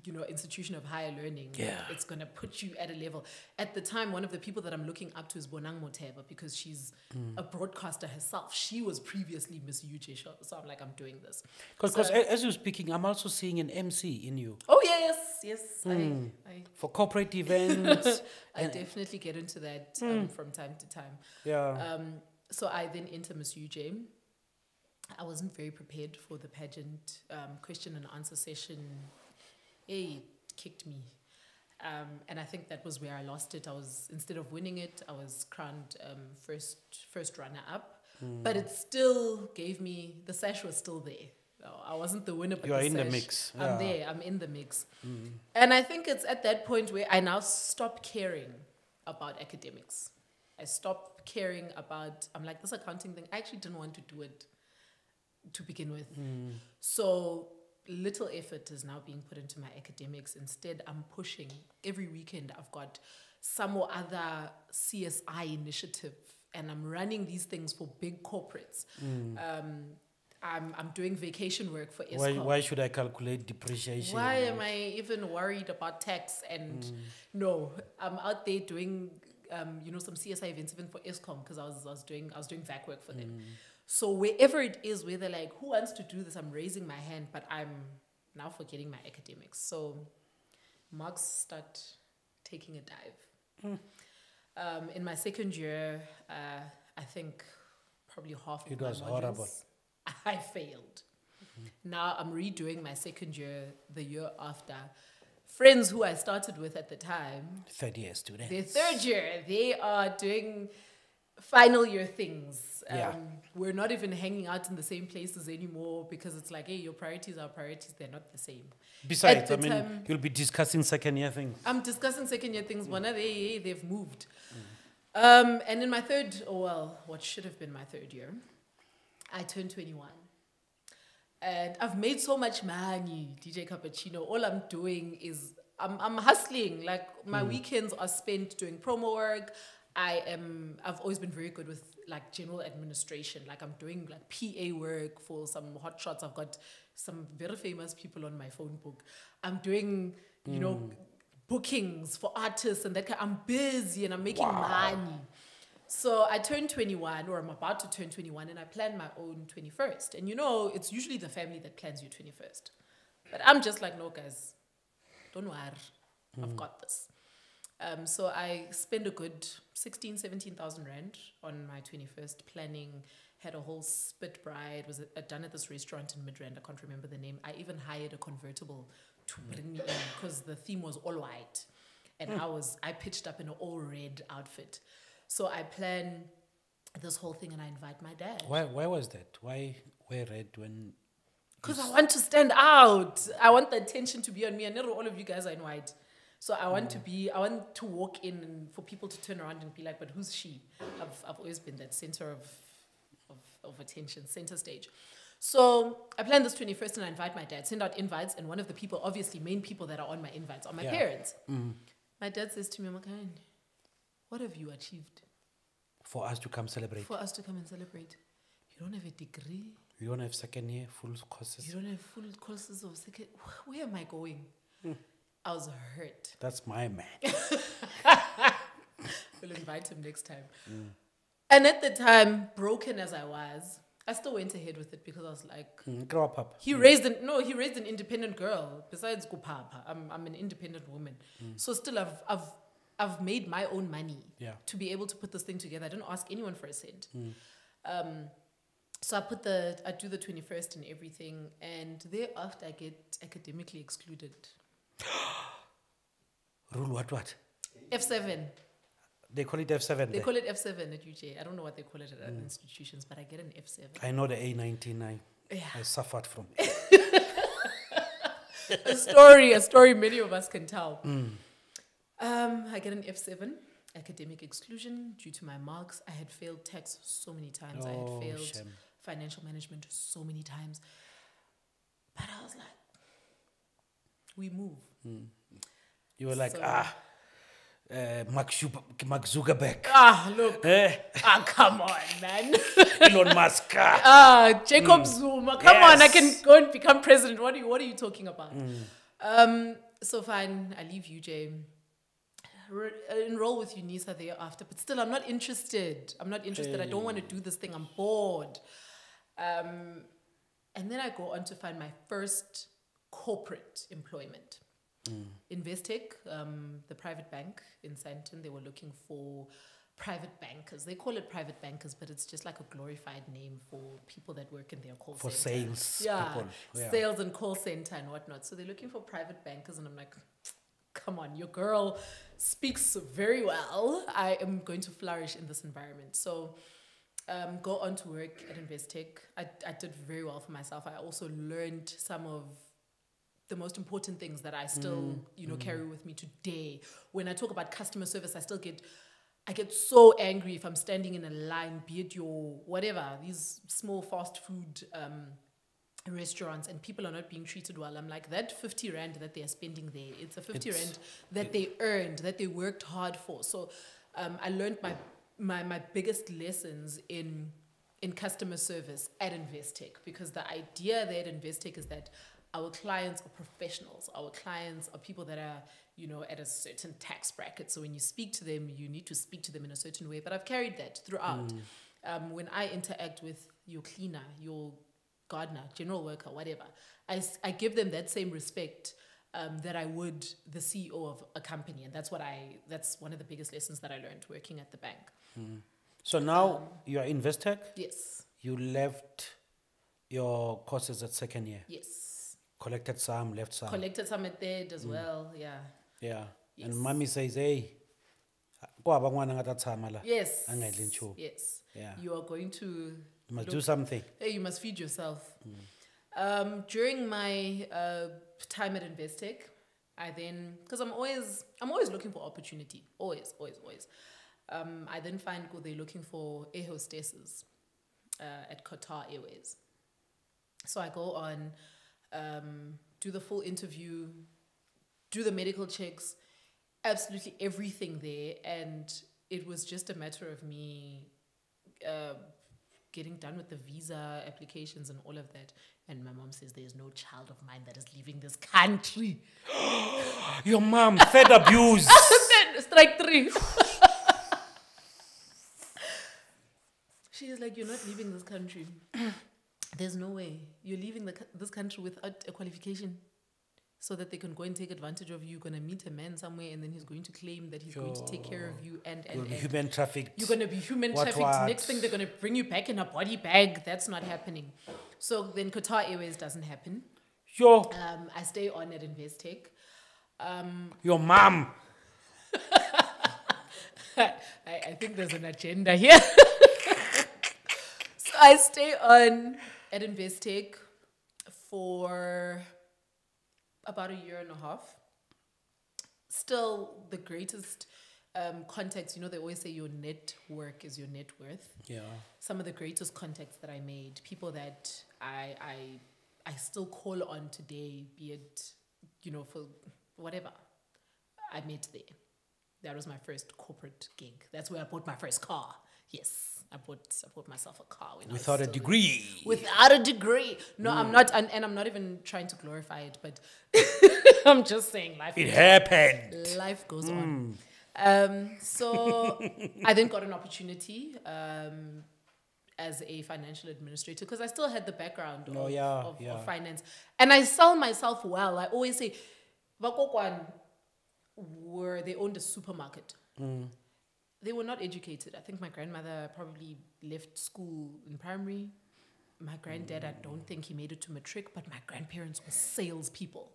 you know, institution of higher learning, it's going to put you at a level. At the time, one of the people that I'm looking up to is Bonang Moteba, because she's a broadcaster herself. She was previously Miss UJ, so I'm like, I'm doing this. Because as you're speaking, I'm also seeing an MC in you. Oh, yes. I For corporate events. I definitely get into that from time to time. Yeah. So I then enter Miss UJ. I wasn't very prepared for the pageant question and answer session. It kicked me. And I think that was where I lost it. Instead of winning it, I was crowned first runner-up. But it still gave me, the sash was still there. No, I wasn't the winner, but you are in sash, the mix. I'm there, I'm in the mix. And I think it's at that point where I now stop caring about academics. I stopped caring about, I'm like, this accounting thing, I actually didn't want to do it to begin with. So little effort is now being put into my academics. Instead, I'm pushing. Every weekend, I've got some or other CSI initiative, and I'm running these things for big corporates. I'm doing vacation work for Eskom. Why should I calculate depreciation? Why am I even worried about tax? And no, I'm out there doing some CSI events even for ESCOM because I was doing VAC work for them. So wherever it is where they're like, who wants to do this? I'm raising my hand, but I'm now forgetting my academics. So marks start taking a dive. In my second year, I think probably half of It my was modules, horrible. I failed. Now I'm redoing my second year the year after. Friends who I started with at the time, Third year student. their third year, they are doing final year things. Yeah. We're not even hanging out in the same places anymore because it's like, hey, your priorities are priorities. They're not the same. Besides, At the time- you'll be discussing second year things. I'm discussing second year things. One of they've moved. And in my what should have been my third year, I turned 21. And I've made so much money, DJ Cappuccino. All I'm doing is I'm hustling. Like my weekends are spent doing promo work. I've always been very good with like general administration. Like I'm doing like PA work for some hot shots. I've got some very famous people on my phone book. I'm doing, bookings for artists and that kind. I'm busy and I'm making money. So I turned 21, or I'm about to turn 21, and I planned my own 21st. And it's usually the family that plans your 21st. But I'm just like, no, guys, don't worry. I've got this. So I spent a good 17,000 rand on my 21st planning, had a whole spit bride, was done at this restaurant in Midrand, I can't remember the name. I even hired a convertible to bring me in because the theme was all white. And I pitched up in an all red outfit. So I plan this whole thing and I invite my dad. Why was that? Why wear red when... Because I want to stand out. I want the attention to be on me. And not all of you guys are in white. So I want to walk in and for people to turn around and be like, but who's she? I've always been that center of attention, center stage. So I plan this 21st and I invite my dad, send out invites. And one of the people, obviously main people that are on my invites are my parents. My dad says to me, Makhanani, what have you achieved? For us to come celebrate. For us to come and celebrate. You don't have a degree. You don't have second year, full courses. You don't have full courses of second. Where am I going? I was hurt. That's my man. We'll invite him next time. And at the time, broken as I was, I still went ahead with it because I was like, grow up. He raised an independent girl. Besides Kupapa, I'm an independent woman. So still, I've made my own money to be able to put this thing together. I didn't ask anyone for a cent. So I do the 21st and everything, and thereafter I get academically excluded. Rule what? F7. They call it F7. They call it F7 at UJ. I don't know what they call it at other institutions, but I get an F7. I know the A99. Yeah. I suffered from. A story many of us can tell. I get an F7, academic exclusion due to my marks. I had failed tax so many times. I had failed financial management so many times. But I was like, we move. You were like, Mark Zuckerberg. Look. Come on, man. Elon Musk. Jacob Zuma. Come on, I can go and become president. What are you talking about? So fine, I leave UJ. Enroll with UNISA thereafter, but still I'm not interested. I don't want to do this thing. I'm bored. And then I go on to find my first corporate employment. Investec, the private bank in Sandton, they were looking for private bankers. They call it private bankers, but it's just like a glorified name for people that work in their call center. For sales people. Yeah. Sales and call center and whatnot. So they're looking for private bankers, and I'm like, come on, your girl speaks very well. I am going to flourish in this environment. So go on to work at Investec. I did very well for myself. I also learned some of the most important things that I still, carry with me today. When I talk about customer service, I get so angry if I'm standing in a line, be it your whatever, these small fast food restaurants, and people are not being treated well. I'm like, that 50 rand that they are spending there, it's a 50 rand that they earned, that they worked hard for. So I learned my biggest lessons in customer service at Investec, because the idea there at Investec is that our clients are professionals. Our clients are people that are, at a certain tax bracket. So when you speak to them, you need to speak to them in a certain way. But I've carried that throughout. When I interact with your cleaner, your gardener, general worker, whatever, I give them that same respect that I would the CEO of a company. And that's one of the biggest lessons that I learned working at the bank. So now you are in Investec? Yes. You left your courses at second year? Yes. Collected some, left some? Collected some at third as well, yeah. Yeah. Yes. And mommy says, hey, yes. Yes. Yeah. You are going to... You must do something. Hey, you must feed yourself. During my time at Investec, I then... Because I'm always looking for opportunity. Always. I then find they're looking for air hostesses at Qatar Airways. So I go on, do the full interview, do the medical checks, absolutely everything there. And it was just a matter of me getting done with the visa applications and all of that. And my mom says, there's no child of mine that is leaving this country. Your mom, fed abuse. Strike 3. She is like, you're not leaving this country. There's no way. You're leaving this country without a qualification so that they can go and take advantage of you. You're going to meet a man somewhere and then he's going to claim that he's going to take care of you and human trafficked. You're going to be human trafficked. Next thing, they're going to bring you back in a body bag. That's not happening. So then Qatar Airways doesn't happen. Sure. I stay on at Investec. Your mom. I think there's an agenda here. So I stay on at Investec for about a year and a half. Still the greatest contacts, they always say your network is your net worth. Yeah. Some of the greatest contacts that I made, people that I still call on today, be it, for whatever, I met there. That was my first corporate gig. That's where I bought my first car. Yes, I bought myself a car. Without a degree. Without a degree. No, I'm not, and I'm not even trying to glorify it, but I'm just saying life. It happened. Life goes on. So I then got an opportunity as a financial administrator because I still had the background of finance. And I sell myself well. I always say, they owned a supermarket. They were not educated. I think my grandmother probably left school in primary. My granddad, I don't think he made it to matric, but my grandparents were salespeople.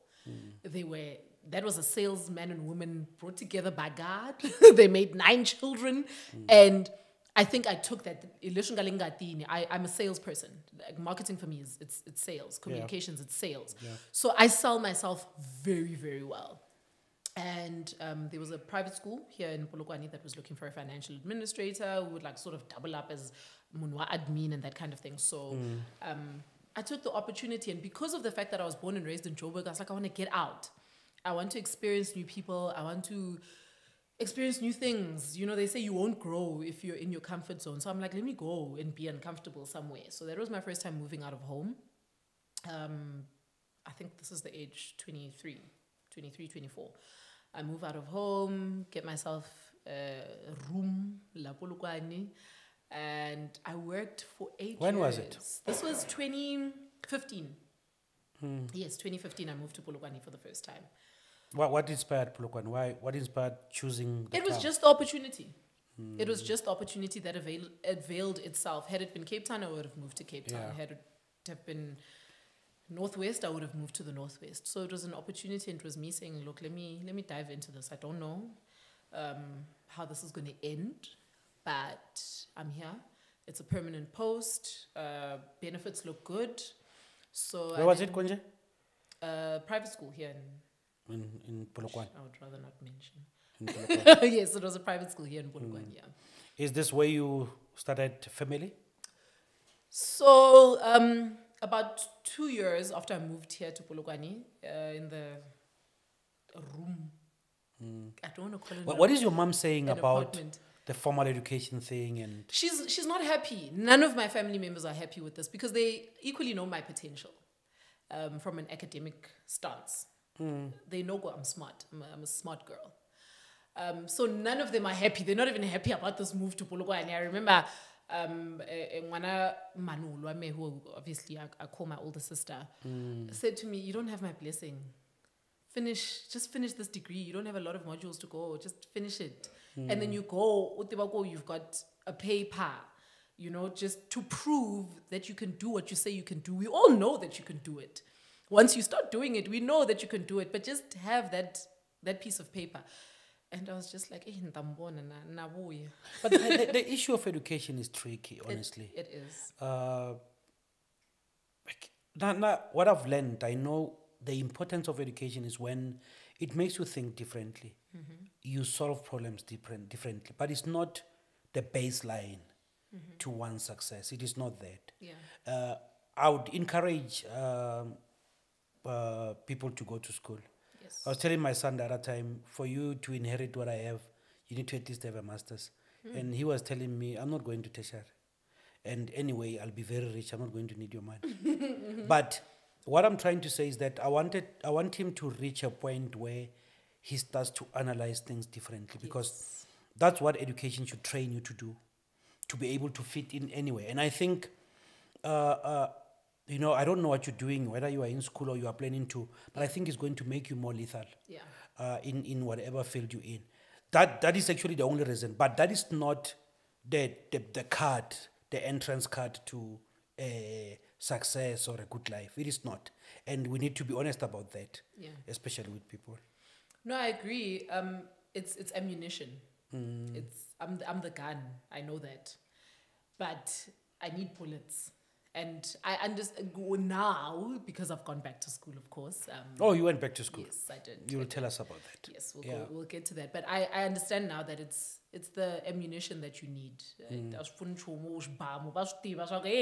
That was a salesman and woman brought together by God. They made 9 children. And I think I took that. I'm a salesperson. Like marketing for me it's sales. Communications, it's sales. Yeah. So I sell myself very, very well. And there was a private school here in Polokwane that was looking for a financial administrator who would sort of double up as munwa admin and that kind of thing. So I took the opportunity, and because of the fact that I was born and raised in Joburg, I was like, I want to get out. I want to experience new people. I want to experience new things. They say you won't grow if you're in your comfort zone. So I'm like, let me go and be uncomfortable somewhere. So that was my first time moving out of home. I think this is the age 23, 24. I move out of home, get myself a room, La Polokwane, and I worked for 8 years. When was it? This was 2015. Yes, 2015 I moved to Polokwane for the first time. What inspired Polokwane? What inspired choosing the It was town? just the opportunity. It was just the opportunity that availed itself. Had it been Cape Town, I would have moved to Cape Town. Yeah. Had it have been Northwest, I would have moved to the Northwest. So it was an opportunity, and it was me saying, look, let me dive into this. I don't know how this is going to end, but I'm here. It's a permanent post. Benefits look good. So where was it, Konje? Private school here in Polokwane. I would rather not mention. In Polokwane. Yes, it was a private school here in Polokwane, yeah. Is this where you started family? So about 2 years after I moved here to Polokwane, in the room, I don't want to call it. What is your mom saying an about apartment. the formal education thing? And She's not happy. None of my family members are happy with this because they equally know my potential. from an academic stance. They know I'm smart. I'm a smart girl. So none of them are happy. They're not even happy about this move to Polokwane. I remember Ngwana Manu, who obviously I call my older sister, said to me, "You don't have my blessing. Just finish this degree. You don't have a lot of modules to go. Just finish it. And then you go, you've got a paper, just to prove that you can do what you say you can do. We all know that you can do it. Once you start doing it, we know that you can do it, but just have that piece of paper." And I was just like, but the issue of education is tricky, honestly. It is. What I've learned, I know the importance of education is when it makes you think differently. You solve problems differently, but it's not the baseline to one's success. It is not that. Yeah. I would encourage people to go to school. Yes. I was telling my son the other time, for you to inherit what I have, you need to at least have a master's. And he was telling me, I'm not going to tertiary. And anyway, I'll be very rich. I'm not going to need your money. But what I'm trying to say is that I want him to reach a point where he starts to analyze things differently, because that's what education should train you to do, to be able to fit in anywhere. And I think, I don't know what you're doing, whether you are in school or you are planning to, but I think it's going to make you more lethal in whatever field you're in. That is actually the only reason. But that is not the card, the entrance card to success or a good life. It is not. And we need to be honest about that, especially with people. No, I agree. It's ammunition. I'm the gun. I know that. But I need bullets. And I understand now, because I've gone back to school, of course. You went back to school? Yes, I did. You will tell us about that. Yes, we'll get to that. But I understand now that it's the ammunition that you need. Hey,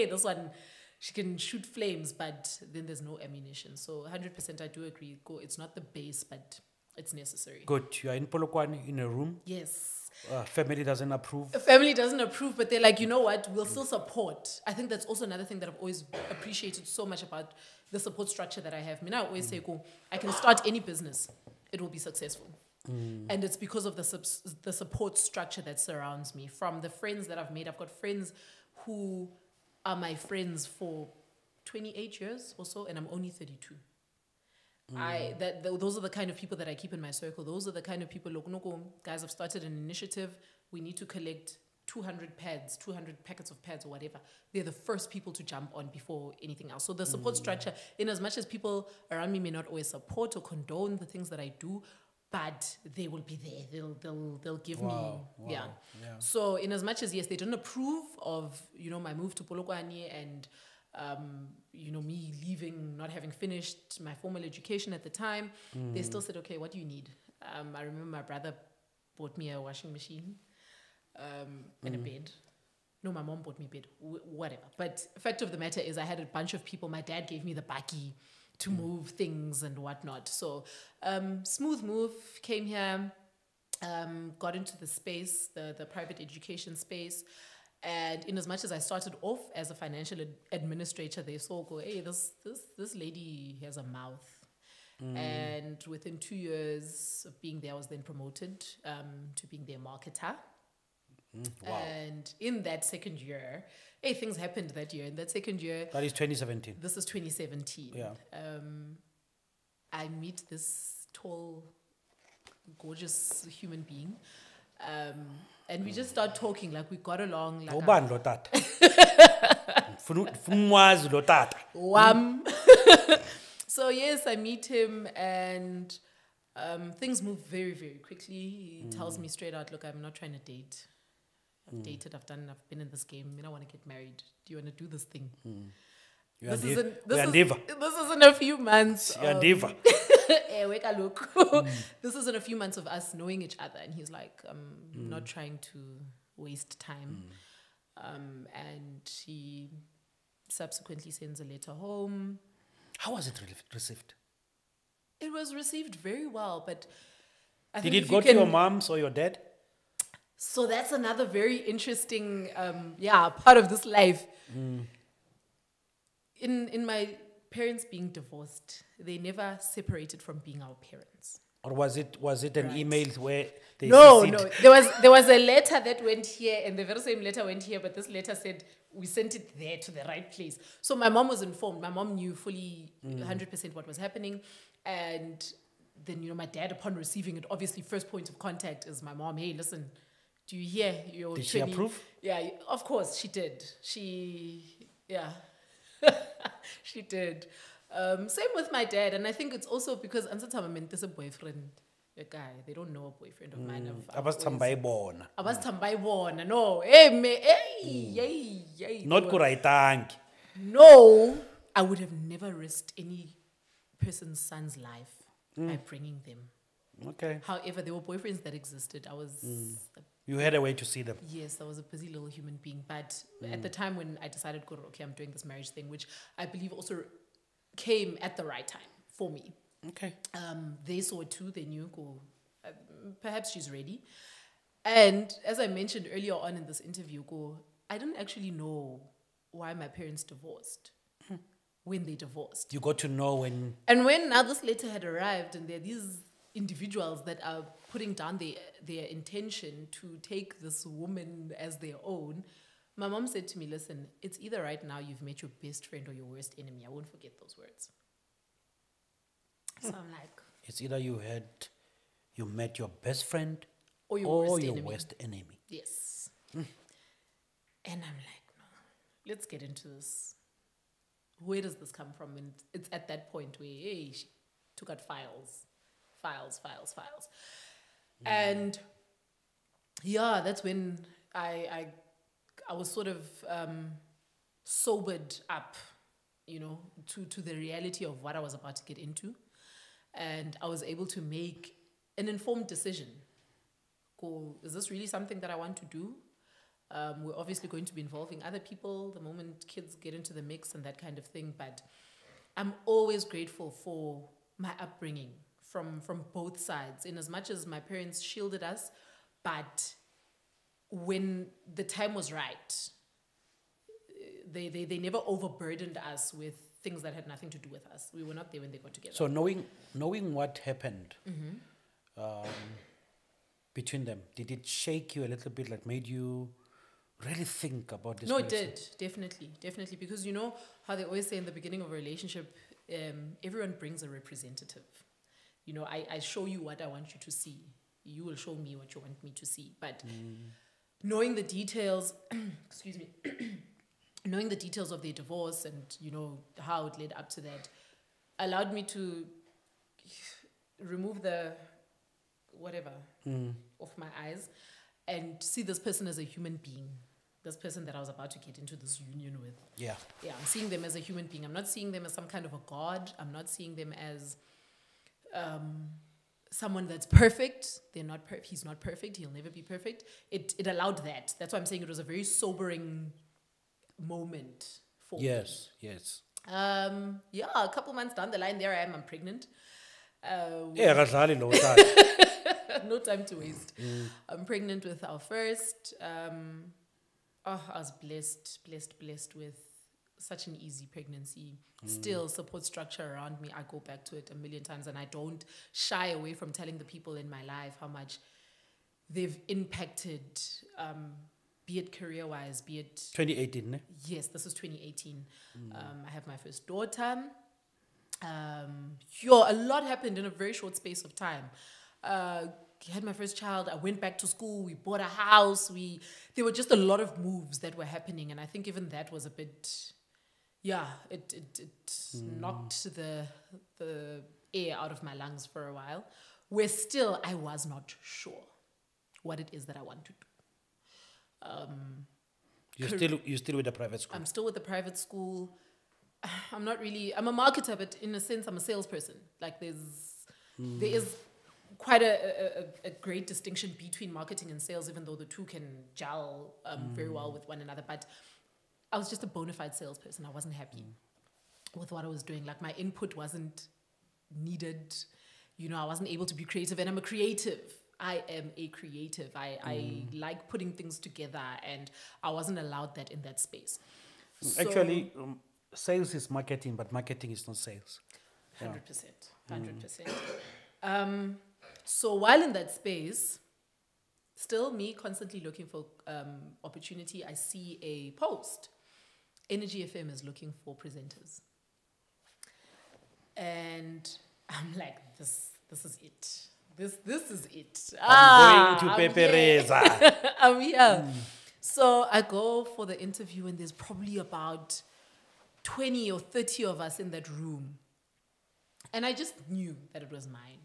this one, she can shoot flames, but then there's no ammunition. So 100% I do agree. It's not the base, but it's necessary. Good. You are in Polokwane, in a room? Yes. Family doesn't approve? Family doesn't approve, but they're like, you know what, we'll still support. I think that's also another thing that I've always appreciated so much about the support structure that I have. I always say, I can start any business. It will be successful. And it's because of the support structure that surrounds me. From the friends that I've made, I've got friends who are my friends for 28 years or so, and I'm only 32. Those are the kind of people that I keep in my circle. Those are the kind of people, look, guys, I've started an initiative. We need to collect 200 pads, 200 packets of pads or whatever. They're the first people to jump on before anything else. So the support structure, in as much as people around me may not always support or condone the things that I do, but they will be there. They'll give me. Yeah. So in as much as, yes, they don't approve of, my move to Polokwane and me leaving, not having finished my formal education at the time, they still said, okay, what do you need? I remember my brother bought me a washing machine and a bed. No, my mom bought me a bed, whatever. But fact of the matter is I had a bunch of people. My dad gave me the baki to move things and whatnot. So smooth move, came here, got into the space, the private education space. And in as much as I started off as a financial administrator, they saw, hey, this lady has a mouth. And within 2 years of being there, I was then promoted to being their marketer. Wow. And in that second year, things happened that year. In that second year... That is 2017. This is 2017. Yeah. I meet this tall, gorgeous human being. And we just start talking, like we got along. Like So yes, I meet him and things move very, very quickly. He tells me straight out, look, I'm not trying to date. I've dated, I've been in this game. I want to get married. Do you want to do this thing? This is in a few months. This is in a few months of us knowing each other. And he's like, I'm not trying to waste time. And he subsequently sends a letter home. How was it received? It was received very well, but did it go to your mom's or your dad? So that's another very interesting, part of this life. In my parents being divorced, they never separated from being our parents. Or was it an email where they No, CC'd? there was a letter that went here, and the very same letter went here, but this letter said we sent it there to the right place. So my mom was informed. My mom knew fully 100% what was happening, and then my dad, upon receiving it, obviously first point of contact is my mom. Hey, listen, do you hear your? Did she approve? Yeah, of course she did. She did. Same with my dad, and I think it's also because there's a boyfriend, a guy. They don't know a boyfriend of mine. No, Not kuraitangi. No, I would have never risked any person's son's life by bringing them. Okay. However, there were boyfriends that existed. I was You had a way to see them. Yes, I was a busy little human being. But at the time when I decided, okay, I'm doing this marriage thing, which I believe also came at the right time for me. Okay. They saw it too. They knew, perhaps she's ready. And as I mentioned earlier on in this interview, I didn't actually know why my parents divorced when they divorced. You got to know when... And when now this letter had arrived, and there are these individuals that are putting down their intention to take this woman as their own, my mom said to me, listen, it's either right now you've met your best friend or your worst enemy. I won't forget those words. So I'm like... It's either you met your best friend or your worst enemy. Yes. And I'm like, no, let's get into this. Where does this come from? And it's at that point where, hey, she took out files. And yeah, that's when I was sort of sobered up, to the reality of what I was about to get into. And I was able to make an informed decision. Is this really something that I want to do? We're obviously going to be involving other people the moment kids get into the mix and that kind of thing. But I'm always grateful for my upbringing from both sides, in as much as my parents shielded us. But when the time was right, they never overburdened us with things that had nothing to do with us. We were not there when they got together. So knowing what happened between them, did it shake you a little bit, like made you really think about this? No, it did. Definitely. Because you know how they always say in the beginning of a relationship, everyone brings a representative. I show you what I want you to see. You will show me what you want me to see. But knowing the details, excuse me, knowing the details of their divorce and, how it led up to that, allowed me to remove the whatever off my eyes and see this person as a human being. This person that I was about to get into this union with. Yeah, I'm seeing them as a human being. I'm not seeing them as some kind of a god. I'm not seeing them as someone that's perfect. They're not. He's not perfect. He'll never be perfect. It allowed that. That's why I'm saying it was a very sobering moment for me. Yes. A couple months down the line, there I am. I'm pregnant. No time to waste. I'm pregnant with our first. I was blessed with such an easy pregnancy. Still, support structure around me. I go back to it a million times, and I don't shy away from telling the people in my life how much they've impacted, be it career-wise, be it... 2018, ne? Yes, this is 2018. I have my first daughter. A lot happened in a very short space of time. Had my first child. I went back to school. We bought a house. There were just a lot of moves that were happening, and I think even that was a bit, it knocked the air out of my lungs for a while. Where still I was not sure what it is that I want to do. You're still with the private school? I'm still with the private school. I'm not really. I'm a marketer, but in a sense, I'm a salesperson. Like there is quite a great distinction between marketing and sales, even though the two can gel very well with one another. But I was just a bona fide salesperson. I wasn't happy with what I was doing. Like my input wasn't needed. I wasn't able to be creative, and I'm a creative. I am a creative. I like putting things together, and I wasn't allowed that in that space. Actually, sales is marketing, but marketing is not sales. 100%. 100%. So while in that space, still me constantly looking for opportunity, I see a post. Energy FM is looking for presenters. And I'm like, this is it. This is it. I'm going to Pepereza. I'm here. So I go for the interview, and there's probably about 20 or 30 of us in that room. And I just knew that it was mine.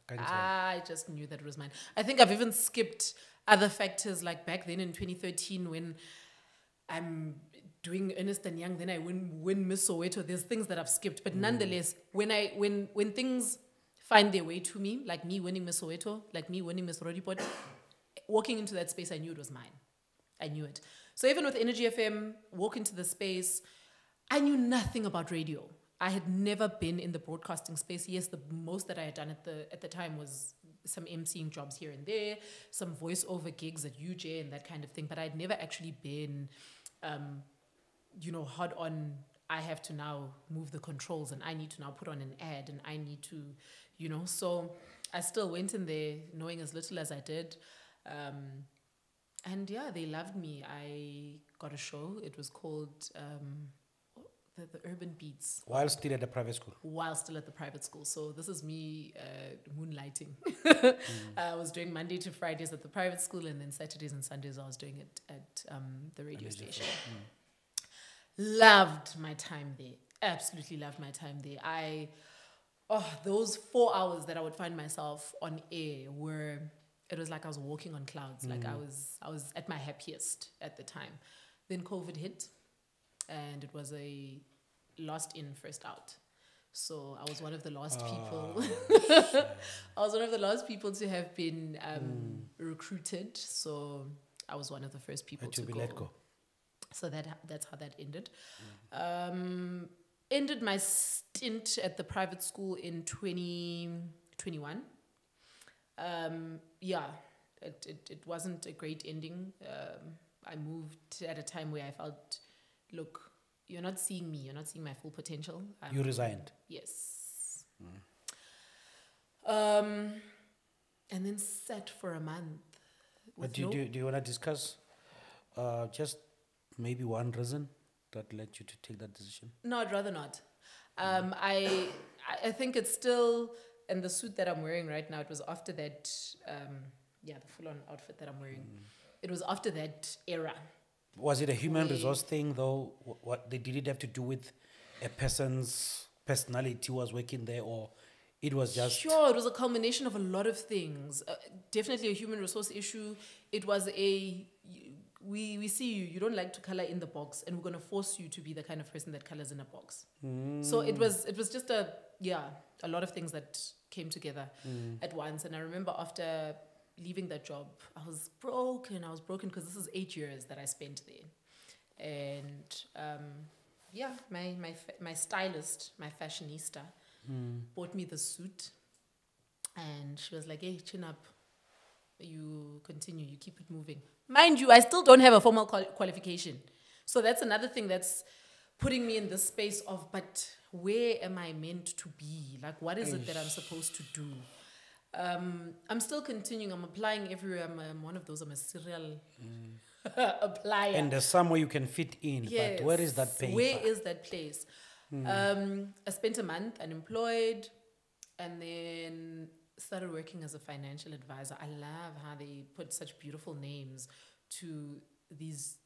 I just knew that it was mine. I think I've even skipped other factors, like back then in 2013 when I'm doing Ernest & Young, then I win Miss Soweto. There's things that I've skipped. But nonetheless, when things find their way to me, like me winning Miss Soweto, like me winning Miss Rodipot, walking into that space, I knew it was mine. I knew it. So even with Energy FM, walk into the space, I knew nothing about radio. I had never been in the broadcasting space. Yes, the most that I had done at the time was some emceeing jobs here and there, some voiceover gigs at UJ and that kind of thing. But I'd never actually been, hard on, I have to now move the controls and I need to now put on an ad and I need to, So I still went in there knowing as little as I did. And yeah, they loved me. I got a show. It was called... The Urban Beats. While still at the private school? While still at the private school. So this is me moonlighting. I was doing Monday to Fridays at the private school, and then Saturdays and Sundays I was doing it at the radio station. Loved my time there. Absolutely loved my time there. Those 4 hours that I would find myself on air it was like I was walking on clouds. Like I was at my happiest at the time. Then COVID hit. And it was a last in, first out. So I was one of the last people. I was one of the last people to have been recruited. So I was one of the first people to be go. let go. So that's how that ended. Ended my stint at the private school in 2021. It wasn't a great ending. I moved at a time where I felt... Look, you're not seeing me. You're not seeing my full potential. You resigned? Yes. And then sat for a month. But do you want to discuss just maybe one reason that led you to take that decision? No, I'd rather not. I think it's still... And the suit that I'm wearing right now, it was after that... the full-on outfit that I'm wearing. It was after that era. Was it a human resource thing, though? What did it have to do with a person's personality who was working there, or it was just... Sure, it was a culmination of a lot of things. Definitely a human resource issue. It was we see you don't like to color in the box, and we're going to force you to be the kind of person that colors in a box. So it was just a lot of things that came together at once. And I remember after... leaving that job, I was broken because this is 8 years that I spent there. And my stylist, my fashionista, bought me the suit, and she was like, hey, chin up, you continue, you keep it moving. Mind you, I still don't have a formal qualification. So that's another thing that's putting me in this space of, but where am I meant to be? Like, what is it that I'm supposed to do? I'm still continuing. I'm applying everywhere. I'm one of those. I'm a serial applier. And there's somewhere you can fit in. Yes. But where is that paper? Where is that place? I spent a month unemployed, and then started working as a financial advisor. I love how they put such beautiful names to these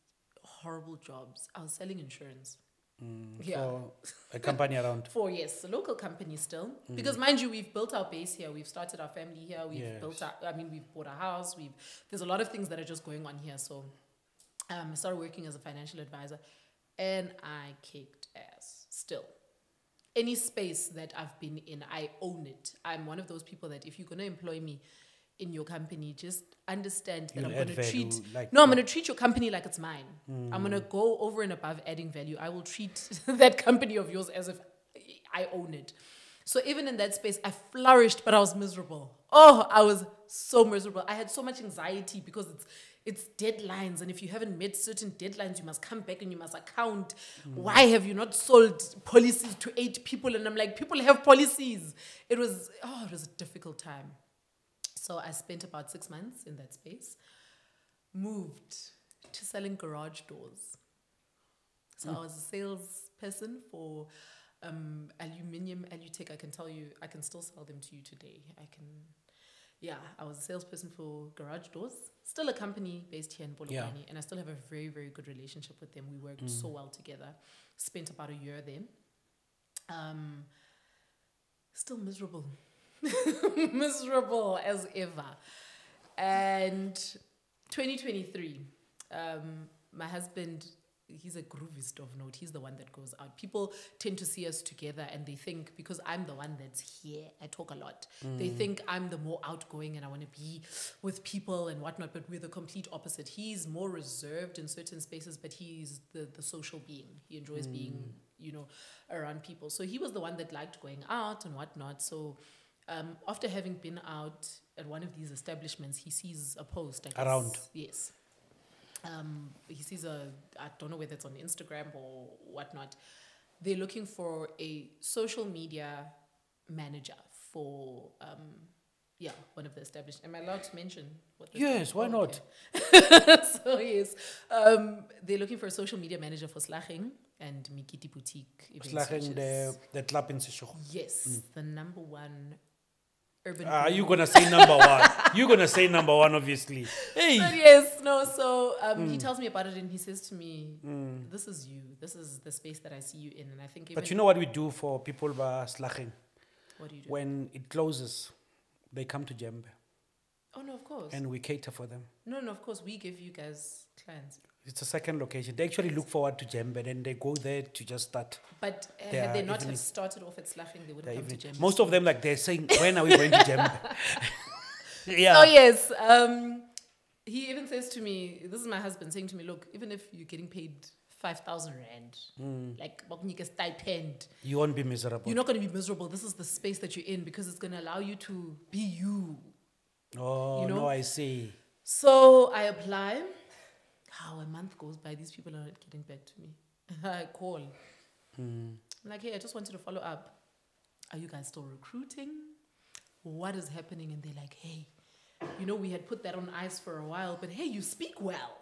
horrible jobs. I was selling insurance. For a company around? A local company still. Because mind you, we've built our base here. We've started our family here. We've we've bought a house. There's a lot of things that are just going on here. So I started working as a financial advisor, and I kicked ass still. Any space that I've been in, I own it. I'm one of those people that if you're going to employ me in your company, just understand that I'm going to treat... I'm going to treat your company like it's mine. I'm going to go over and above adding value. I will treat that company of yours as if I own it. So even in that space, I flourished, but I was miserable. Oh, I was so miserable. I had so much anxiety because it's deadlines, and if you haven't met certain deadlines, you must come back and you must account. Why have you not sold policies to 8 people? And I'm like, people have policies. It was a difficult time. So I spent about 6 months in that space, moved to selling garage doors. So I was a salesperson for aluminium, Alutech. I can tell you, I can still sell them to you today. I was a salesperson for garage doors. Still a company based here in Polokwane, and I still have a very, very good relationship with them. We worked so well together. Spent about a year there. Still miserable. Miserable as ever. And 2023, my husband, he's a groovist of note. He's the one that goes out. People tend to see us together and they think, because I'm the one that's here, I talk a lot. They think I'm the more outgoing and I want to be with people and whatnot, but we're the complete opposite. He's more reserved in certain spaces, but he's the social being. He enjoys being, around people. So he was the one that liked going out and whatnot. So after having been out at one of these establishments, he sees a post. I guess, around. Yes. He sees I don't know whether it's on Instagram or whatnot. They're looking for a social media manager for, one of the established. Am I allowed to mention what this Yes, why not? Okay. So yes, they're looking for a social media manager for Slaching and Mikiti Boutique. Slaching the club in Seshego. Yes, the number one urban. You're going to say number one. You're going to say number one, obviously. Hey. But yes, no, so he tells me about it and he says to me, this is you. This is the space that I see you in. And I think But you know what we do for people by Slaching? What do you do? When it closes, they come to Jembe. Oh, no, of course. And we cater for them. No, of course. We give you guys clients. It's a second location. They actually look forward to Jembe and they go there to just start. But had they not have started off at Slaching, they would have come to Jembe. Most of them, like, they're saying, when are we going to Jembe? Yeah. So yes, he even says to me, this is my husband saying to me, look, even if you're getting paid 5,000 rand, like a stipend, you won't be miserable. You're not going to be miserable. This is the space that you're in because it's going to allow you to be you. Oh, no, I see. So I apply. How a month goes by, these people are not getting back to me. I call. I'm like, hey, I just wanted to follow up. Are you guys still recruiting? What is happening? And they're like, hey, we had put that on ice for a while, but hey, you speak well.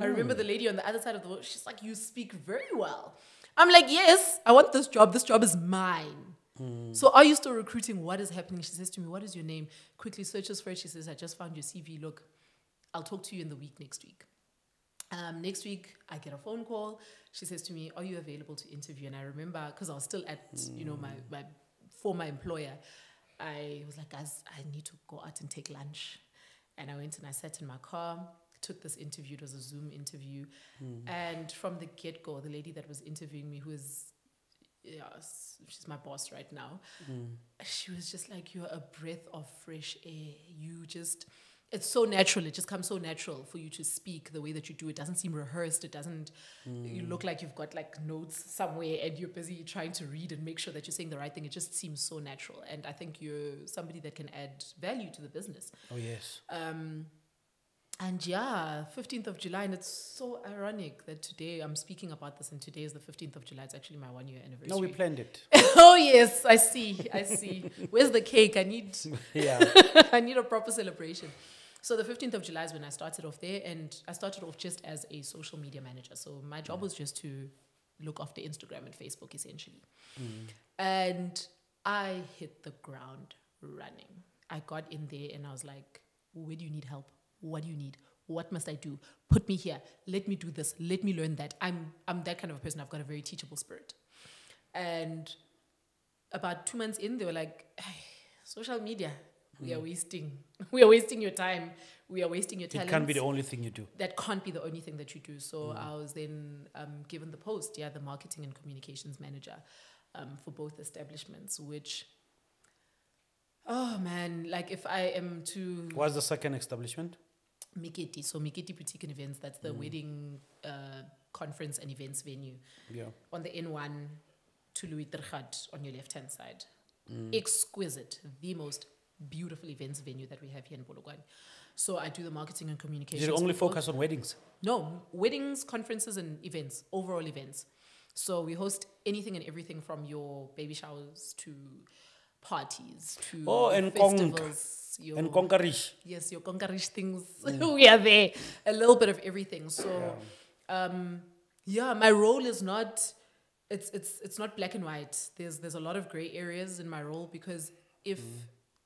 I remember the lady on the other side of the world, she's like, you speak very well. I'm like, yes, I want this job. This job is mine. So are you still recruiting? What is happening? She says to me, what is your name? Quickly searches for it. She says, I just found your CV. Look, I'll talk to you in the week next week. Next week, I get a phone call. She says to me, are you available to interview? And I remember, because I was still at, my former employer, I was like, guys, I need to go out and take lunch. And I went and I sat in my car, took this interview. It was a Zoom interview. And from the get-go, the lady that was interviewing me, who is, she's my boss right now, she was just like, you're a breath of fresh air. It's so natural. It just comes so natural for you to speak the way that you do. It doesn't seem rehearsed. It doesn't, you look like you've got like notes somewhere and you're busy trying to read and make sure that you're saying the right thing. It just seems so natural. And I think you're somebody that can add value to the business. Oh, yes. And 15th of July, and it's so ironic that today I'm speaking about this and today is the 15th of July. It's actually my 1 year anniversary. No, we planned it. Oh, yes, I see. Where's the cake? I need a proper celebration. So the 15th of July is when I started off there, and I started off just as a social media manager. So my job was just to look after Instagram and Facebook, essentially. And I hit the ground running. I got in there and I was like, where do you need help? What do you need? What must I do? Put me here. Let me do this. Let me learn that. I'm that kind of a person. I've got a very teachable spirit. And about 2 months in, they were like, hey, social media, we are wasting your time. We are wasting your talent. It can't be the only thing you do. That can't be the only thing that you do. So I was then given the post, the marketing and communications manager for both establishments, which, oh man, like if I am to... What's the second establishment? Mikiti. So Mikiti Boutique and Events, that's the wedding conference and events venue. Yeah. On the N1 to Louis Tergat on your left-hand side. Exquisite. The most beautiful events venue that we have here in Polokwane. So I do the marketing and communications. Did you only for both. focus on weddings? No, weddings, conferences, and events, overall events. So we host anything and everything from your baby showers to parties to and festivals. And Konkarish. Yes, your Konkarish things. We are there. A little bit of everything. So, my role is not. It's not black and white. There's a lot of gray areas in my role because if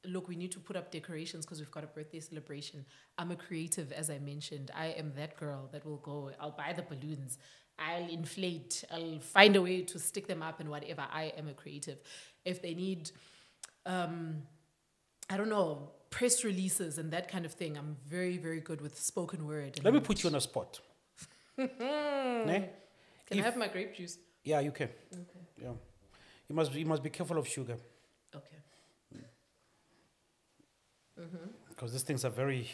look, we need to put up decorations because we've got a birthday celebration. I'm a creative, as I mentioned. I am that girl that will go. I'll buy the balloons. I'll inflate. I'll find a way to stick them up and whatever. I am a creative. If they need, I don't know, press releases and that kind of thing, I'm very, very good with spoken word. Let me put you on a spot. Ne? Can I have my grape juice? Yeah, you can. Okay. Yeah, you must be careful of sugar Okay. because these things are very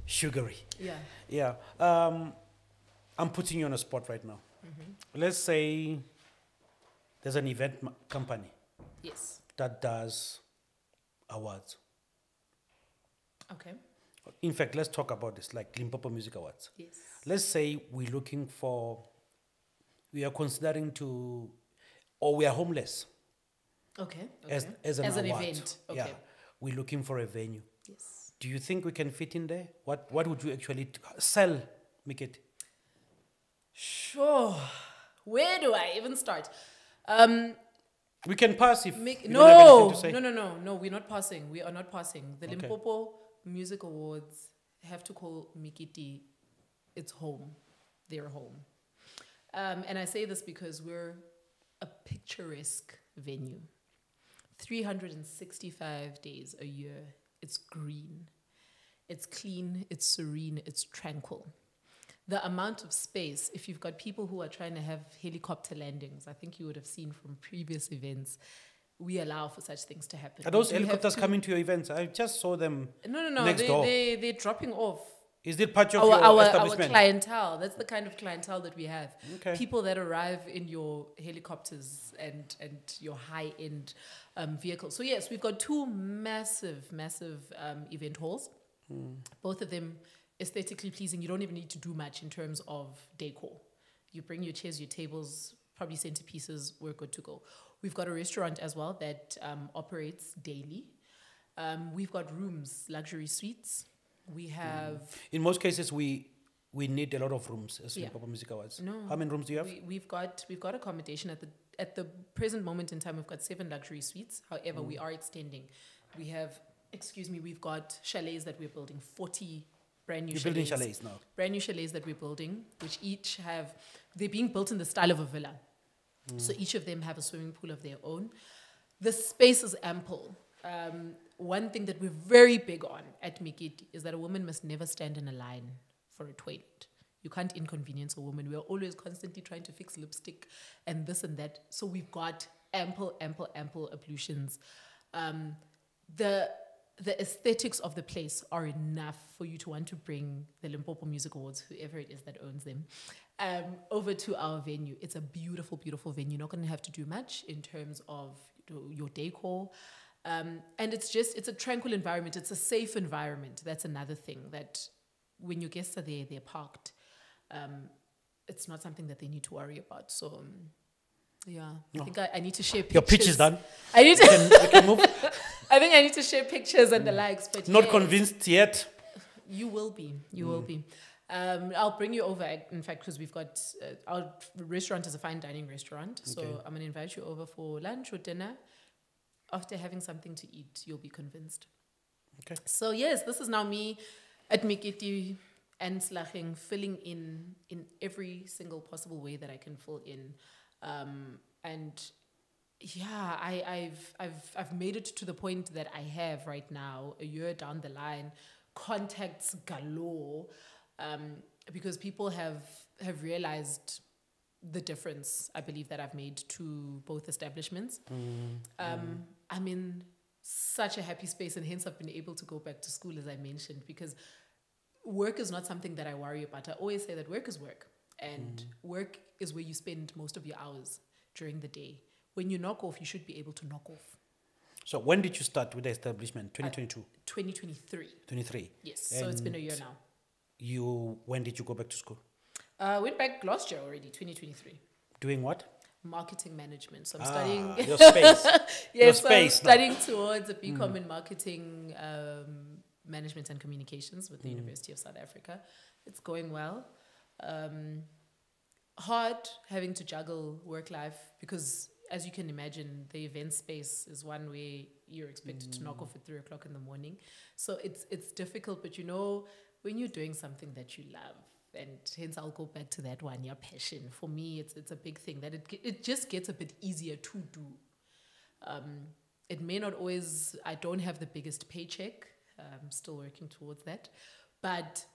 sugary. Yeah. Yeah. I'm putting you on a spot right now. Let's say there's an event company Yes. that does awards. Okay. In fact, let's talk about this, like Limpopo Music Awards. Yes. Let's say we are considering or we are homeless Okay. as an award. event. Okay. Yeah, we're looking for a venue. Yes. Do you think we can fit in there? What would you actually sell, make it? Sure. Where do I even start? We can pass if you don't have No, anything to say. no, we're not passing. We are not passing. The Okay. Limpopo Music Awards have to call Mikiti its home, their home. And I say this because we're a picturesque venue. 365 days a year. It's green. It's clean. It's serene. It's tranquil. The amount of space, if you've got people who are trying to have helicopter landings, I think you would have seen from previous events, we allow for such things to happen. Are those We have helicopters to- coming to your events? I just saw them. No. next door? They're dropping off. Is it part of Our, your our establishment? clientele. That's the kind of clientele that we have. Okay. People that arrive in your helicopters and your high-end vehicles. So yes, we've got two massive event halls. Both of them aesthetically pleasing. You don't even need to do much in terms of decor. You bring your chairs, your tables, probably centerpieces, we're good to go. We've got a restaurant as well that operates daily. We've got rooms, luxury suites. We have... In most cases, we need a lot of rooms as Yeah. Limpopo Music Awards. No. How many rooms do you have? We've got accommodation at the present moment in time. We've got 7 luxury suites. However, we are extending. We've got chalets that we're building. 40 brand new. You're building chalets now. Brand new chalets that we're building, which each they're being built in the style of a villa. So each of them have a swimming pool of their own. The space is ample. One thing that we're very big on at Mikiti is that a woman must never stand in a line for a toilet. You can't inconvenience a woman. We are always constantly trying to fix lipstick and this and that. So we've got ample ablutions. The aesthetics of the place are enough for you to want to bring the Limpopo Music Awards, whoever it is that owns them, over to our venue. It's a beautiful, beautiful venue. You're not going to have to do much in terms of your decor. And it's a tranquil environment. It's a safe environment. That's another thing, that when your guests are there, they're parked. It's not something that they need to worry about. So, I think I need to share pictures. Your pitch is done. I need to... We can move. I think I need to share pictures and the likes. But Not yes, convinced yet. You will be. You will be. I'll bring you over, in fact, because we've got... our restaurant is a fine dining restaurant. So Okay. I'm going to invite you over for lunch or dinner. After having something to eat, you'll be convinced. Okay. So yes, this is now me at Mikiti and Slaching, filling in every single possible way that I can fill in. And yeah, I've made it to the point that I have right now, a year down the line, contacts galore, because people have realized the difference, I believe, that I've made to both establishments. I'm in such a happy space, and hence I've been able to go back to school, as I mentioned, because work is not something that I worry about. I always say that work is work, and work is where you spend most of your hours during the day. When you knock off, you should be able to knock off. So when did you start with the establishment? 2022? 2023. 23? Yes, so it's been a year now. When did you go back to school? Went back last year already, 2023. Doing what? Marketing management. So I'm studying. Your space. Yes, Your so space I'm now. studying towards a BCom in marketing management and communications with the University of South Africa. It's going well. Hard having to juggle work life because, as you can imagine, the event space is one where you're expected to knock off at 3 o'clock in the morning. So it's difficult, but when you're doing something that you love, and hence I'll go back to that one, your passion. For me, it's a big thing that it just gets a bit easier to do. It may not always, I don't have the biggest paycheck. I'm still working towards that. But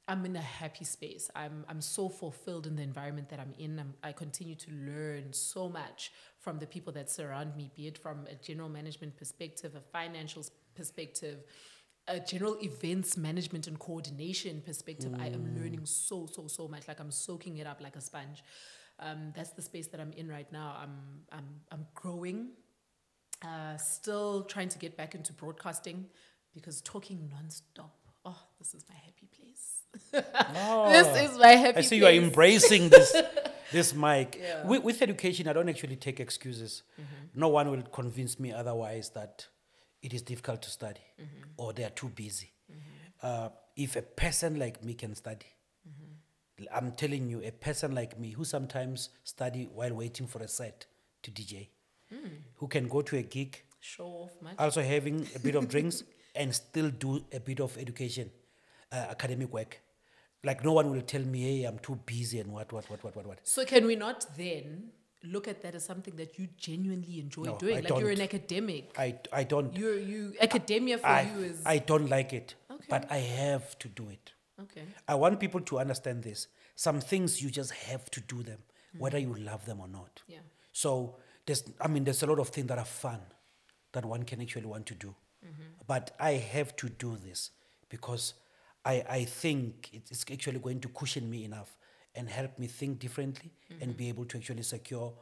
I'm in a happy space. I'm so fulfilled in the environment that I'm in. I continue to learn so much from the people that surround me, be it from a general management perspective, a financial perspective, a general events management and coordination perspective. I am learning so much. Like I'm soaking it up like a sponge. That's the space that I'm in right now. I'm growing. Still trying to get back into broadcasting because talking nonstop. Oh, this is my happy place. This is my happy place. I see you are embracing this mic. Yeah. With education, I don't actually take excuses. No one will convince me otherwise that it is difficult to study or they are too busy. If a person like me can study, I'm telling you, a person like me who sometimes study while waiting for a set to DJ, who can go to a gig, Show off much. also having a bit of drinks and still do a bit of education, academic work. Like no one will tell me, hey, I'm too busy and what. So can we not then look at that as something that you genuinely enjoy No, doing? I Like you're don't. an academic. I don't. Academia for you is I don't like it, Okay. but I have to do it. okay. I want people to understand this. Some things you just have to do them, whether you love them or not. Yeah. So there's a lot of things that are fun that one can actually want to do. But I have to do this because I think it's actually going to cushion me enough and help me think differently and be able to actually secure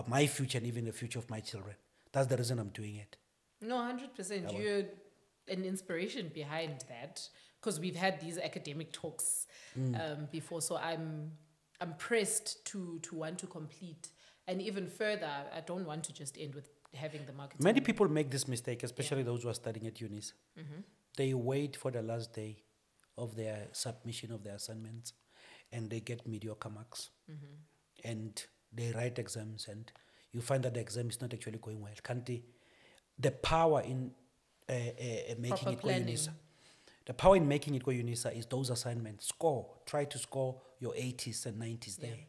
my future and even the future of my children. That's the reason I'm doing it. No, 100%. You're an inspiration behind that because we've had these academic talks before. So I'm pressed to want to complete. And even further, I don't want to just end with having the marketing. Many people make this mistake, especially those who are studying at unis. They wait for the last day of their submission of their assignments and they get mediocre marks. And they write exams and you find that the exam is not actually going well. The power in making Proper it go planning. UNISA. The power in making it go UNISA is those assignments. Try to score your 80s and 90s there.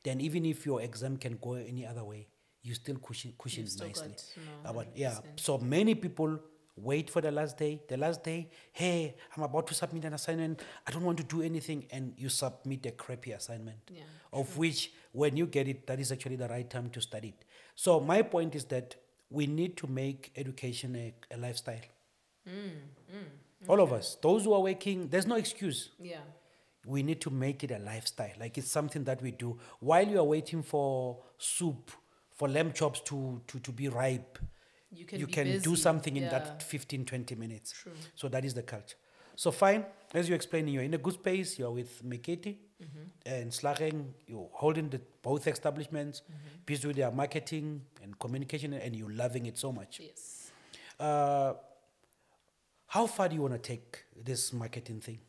Then even if your exam can go any other way, you still cushion You've still nicely. got, no, Yeah. 100%. So many people wait for the last day. The last day, hey, I'm about to submit an assignment. I don't want to do anything. And you submit a crappy assignment. Yeah, Of which, when you get it, that is actually the right time to study it. So my point is that we need to make education a lifestyle. All of us. Those who are working, there's no excuse. Yeah. We need to make it a lifestyle. Like it's something that we do. While you are waiting for soup, for lamb chops to be ripe, You can you be can do busy. something in Yeah. that 15, 20 minutes. True. So that is the culture. So fine, as you're explaining, you're in a good space, you're with Meketi and Slageng, you're holding both establishments, busy with their marketing and communication, and you're loving it so much. Yes. How far do you want to take this marketing thing?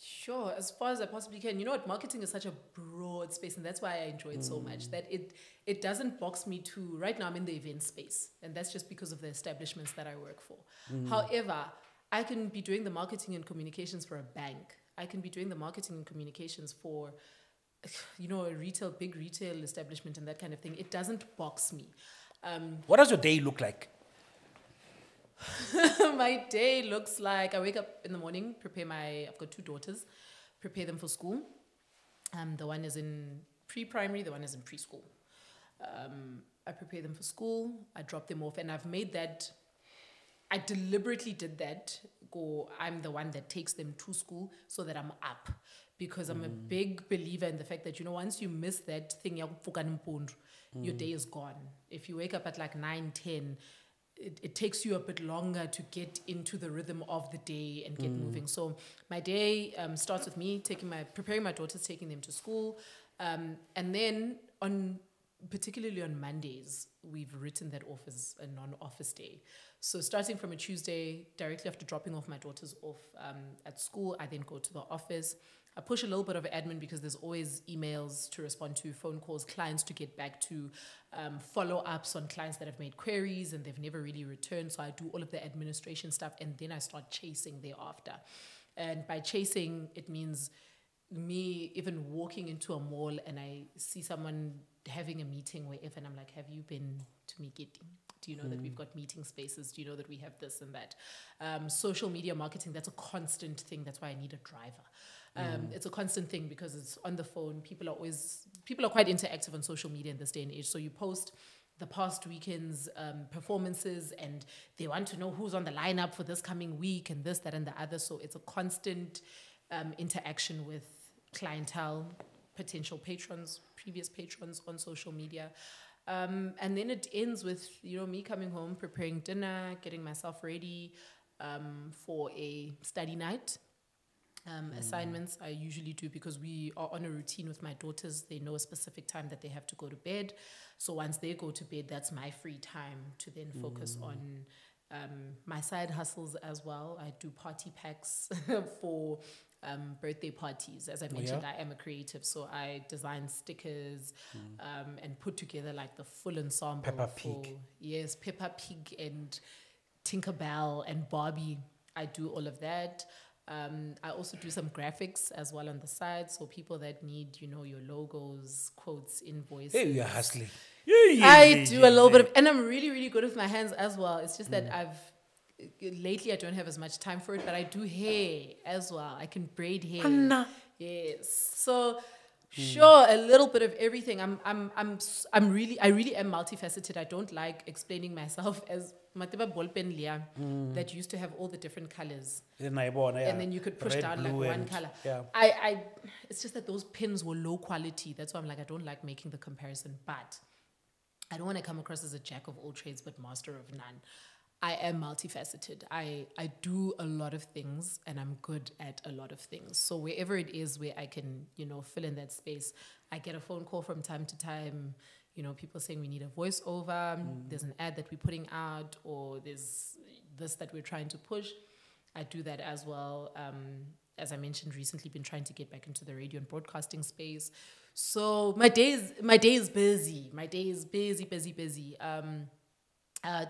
Sure, as far as I possibly can. You know what, marketing is such a broad space, and that's why I enjoy it so much, that it doesn't box me to, right now I'm in the event space, and that's just because of the establishments that I work for. However, I can be doing the marketing and communications for a bank. I can be doing the marketing and communications for, a big retail establishment and that kind of thing. It doesn't box me. What does your day look like? My day looks like I wake up in the morning, I've got 2 daughters, prepare them for school. The one is in pre-primary, the one is in preschool. I prepare them for school, I drop them off, and I've made that, I deliberately did that, I'm the one that takes them to school so that I'm up. Because I'm a big believer in the fact that, once you miss that thing, your day is gone. If you wake up at like 9, 10, it takes you a bit longer to get into the rhythm of the day and get moving. So my day starts with me preparing my daughters, taking them to school, and then particularly on Mondays, we've written that off as a non-office day. So starting from a Tuesday, directly after dropping off my daughters off at school, I then go to the office. I push a little bit of admin because there's always emails to respond to, phone calls, clients to get back to, follow-ups on clients that have made queries and they've never really returned. So I do all of the administration stuff, and then I start chasing thereafter. And by chasing, it means me even walking into a mall and I see someone having a meeting wherever, and I'm like, have you been to Meeting? Do you know that we've got meeting spaces? Do you know that we have this and that? Social media marketing, that's a constant thing. That's why I need a driver. It's a constant thing because it's on the phone. People are quite interactive on social media in this day and age. So you post the past weekend's performances, and they want to know who's on the lineup for this coming week and this, that, and the other. So it's a constant interaction with clientele, potential patrons, previous patrons on social media. And then it ends with, me coming home, preparing dinner, getting myself ready for a study night. Assignments I usually do because we are on a routine with my daughters. They know a specific time that they have to go to bed. So once they go to bed, that's my free time to then focus on my side hustles as well. I do party packs for birthday parties. As I mentioned, I am a creative, so I design stickers and put together like the full ensemble. Peppa Pig. Yes, Peppa Pig and Tinkerbell and Barbie. I do all of that. I also do some graphics as well on the side, so people that need, your logos, quotes, invoices. Hey, you're hustling. I do a little bit of, and I'm really, really good with my hands as well. It's just that lately I don't have as much time for it, but I do hair as well. I can braid hair. Anna. Yes. So sure, a little bit of everything. I really am multifaceted. I don't like explaining myself as Matiba ballpen Lia that used to have all the different colors. And then you could push Red, down like blue, one color. Yeah. It's just that those pins were low quality. That's why I'm like, I don't like making the comparison, but I don't want to come across as a jack of all trades, but master of none. I am multifaceted. I do a lot of things, and I'm good at a lot of things. So wherever it is where I can, fill in that space, I get a phone call from time to time, people saying we need a voiceover, there's an ad that we're putting out, or there's this that we're trying to push. I do that as well. As I mentioned, recently been trying to get back into the radio and broadcasting space. So my day is busy. My day is busy.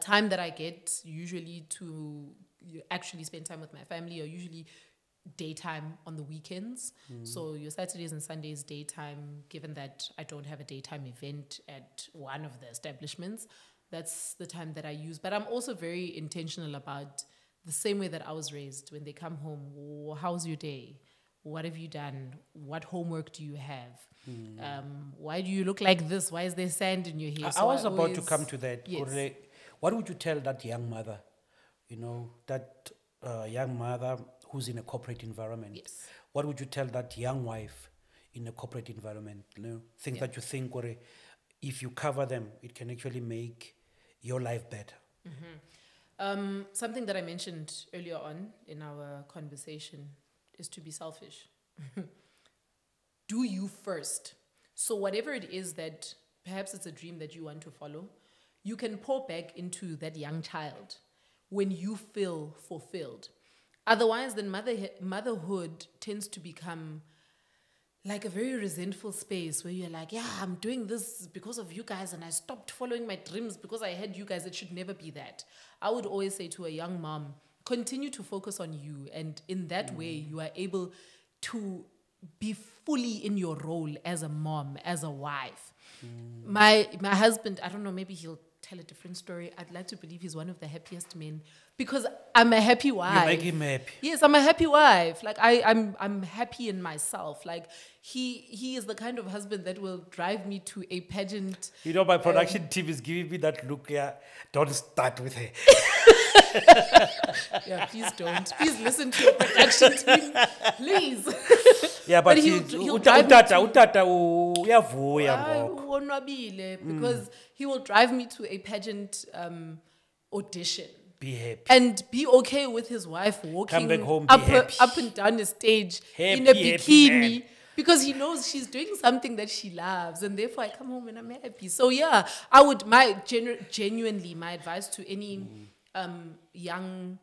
Time that I get usually to actually spend time with my family are usually daytime on the weekends. So your Saturdays and Sundays daytime, given that I don't have a daytime event at one of the establishments, that's the time that I use. But I'm also very intentional about the same way that I was raised. When they come home, how's your day? What have you done? What homework do you have? Why do you look like this? Why is there sand in your hair? I was about to come to that. Yes. What would you tell that young mother, that young mother who's in a corporate environment? Yes. What would you tell that young wife in a corporate environment? Things that you think, if you cover them, it can actually make your life better. Something that I mentioned earlier on in our conversation is to be selfish. Do you first. So whatever it is that perhaps it's a dream that you want to follow, you can pour back into that young child when you feel fulfilled. Otherwise, then motherhood tends to become like a very resentful space where you're like, yeah, I'm doing this because of you guys, and I stopped following my dreams because I had you guys. It should never be that. I would always say to a young mom, continue to focus on you, and in that way, you are able to be fully in your role as a mom, as a wife. My husband, I don't know, maybe he'll tell a different story. I'd like to believe he's one of the happiest men because I'm a happy wife. You make him happy. Yes, I'm a happy wife. Like I'm happy in myself. Like he is the kind of husband that will drive me to a pageant. My production team is giving me that look. Yeah, don't start with her. Yeah, please don't. Please listen to your production team, please. Yeah, but he'll drive uyavuya ngoku. because he will drive me to a pageant audition. Be happy. And be okay with his wife walking Come back home, be happy. up and down the stage in a Happy, happy bikini man. because he knows she's doing something that she loves, and therefore I come home and I'm happy. So yeah, I would genuinely my advice to any young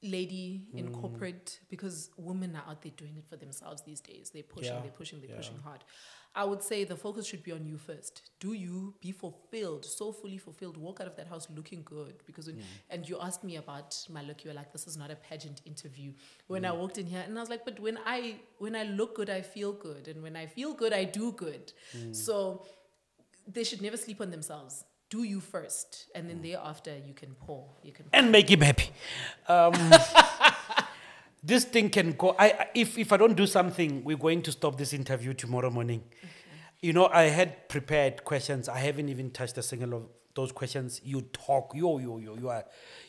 lady in corporate, because women are out there doing it for themselves these days. They're pushing, Yeah. they're pushing hard. I would say the focus should be on you first. Do you be fulfilled, so fully fulfilled, walk out of that house looking good? Because and you asked me about my look, you were like, this is not a pageant interview. When I walked in here, and I was like, but when I look good, I feel good. And when I feel good, I do good. So they should never sleep on themselves. Do you first, and then thereafter you can pour. And make him happy. This thing can go. If I don't do something, we're going to stop this interview tomorrow morning. Okay. You know, I had prepared questions. I haven't even touched a single of those questions. You talk. You are.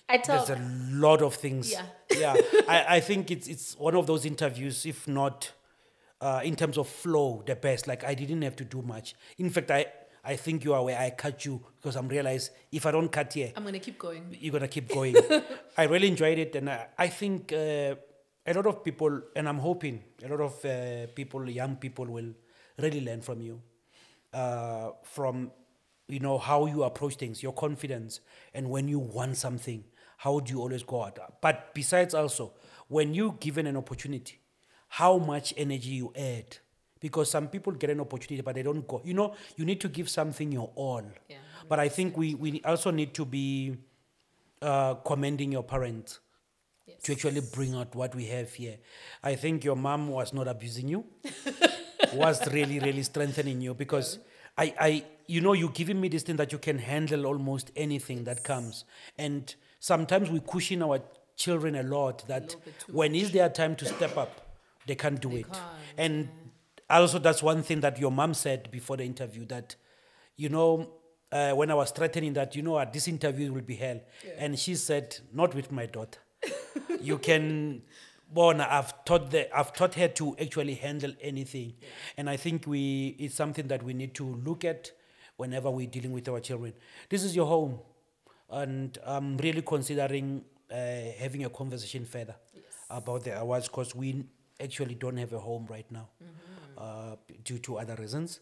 I talk. There's a lot of things. Yeah. Yeah. I think it's one of those interviews, if not in terms of flow, the best. Like, I didn't have to do much. In fact, I think you are where I cut you, because I'm realized if I don't cut here, I'm going to keep going. You're going to keep going. I really enjoyed it. And I think a lot of people, and I'm hoping a lot of people, young people, will really learn from you. From, you know, how you approach things, your confidence, and when you want something, how do you always go out? But besides also, when you're given an opportunity, how much energy you add. Because some people get an opportunity, but they don't go. You know, you need to give something your all. Yeah, but I think we also need to be commending your parents. Yes. To actually bring out what we have here. I think your mom was not abusing you. Was really, really strengthening you, because you know, you're giving me this thing that you can handle almost anything that comes. And sometimes we cushion our children a lot, that when is their time to step up, they can't do it. And also, that's one thing that your mom said before the interview, that, you know, when I was threatening that, you know, this interview will be hell. Yeah. And she said, not with my daughter. You can, I've taught her to actually handle anything. Yeah. And I think it's something that we need to look at whenever we're dealing with our children. This is your home. And I'm really considering having a conversation further about the awards, because we actually don't have a home right now. Due to other reasons.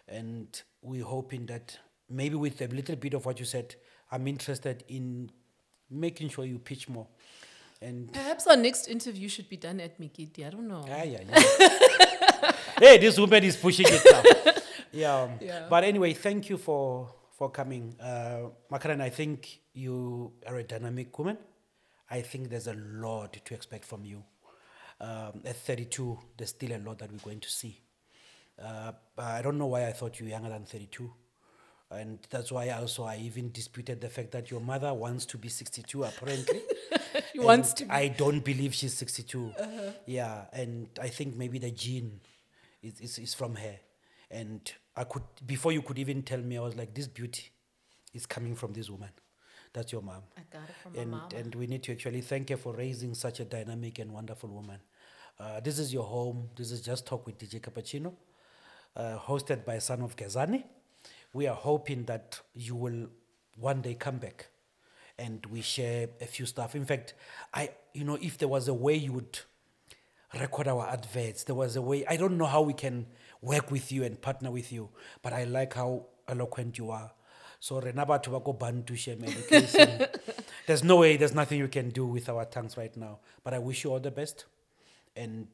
And we're hoping that maybe with a little bit of what you said, I'm interested in making sure you pitch more. And perhaps our next interview should be done at Mikiti. I don't know. Yeah. Hey, this woman is pushing it now. Yeah. But anyway, thank you for coming. Makhanani, I think you are a dynamic woman. I think there's a lot to expect from you. At 32, there's still a lot that we're going to see. I don't know why I thought you were younger than 32. And that's why also I even disputed the fact that your mother wants to be 62, apparently. She wants to be. I don't believe she's 62. Yeah, and I think maybe the gene is from her. And before you could even tell me, I was like, this beauty is coming from this woman. That's your mom. I got it from my mom. And we need to actually thank her for raising such a dynamic and wonderful woman. This is your home. This is Just Talk with DJ Cappuccino, hosted by Son of Gezani. We are hoping that you will one day come back and we share a few stuff. In fact, if there was a way you would record our adverts, there was a way, I don't know how we can work with you and partner with you, but I like how eloquent you are. So Renaba Tobacco Bantu Shem education. There's no way, there's nothing you can do with our tongues right now. But I wish you all the best. And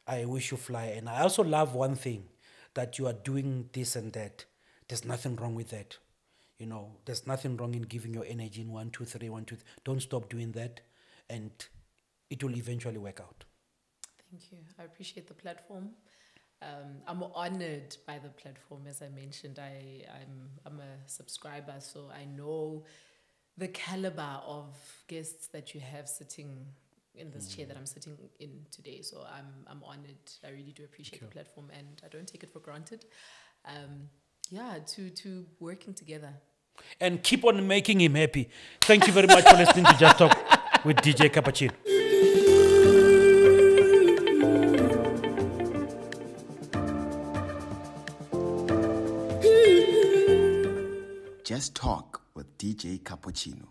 I wish you fly. And I also love one thing, that you are doing this and that. There's nothing wrong with that. You know, there's nothing wrong in giving your energy in 1, 2, 3, 1, 2. Don't stop doing that. And it will eventually work out. Thank you. I appreciate the platform. I'm honored by the platform. As I mentioned, I'm a subscriber, so I know the caliber of guests that you have sitting in this chair that I'm sitting in today. So I'm honored. I really do appreciate the platform, and I don't take it for granted. To working together. And keep on making him happy. Thank you very much for listening to Just Talk with DJ Cappuccino. Just Talk with DJ Cappuccino.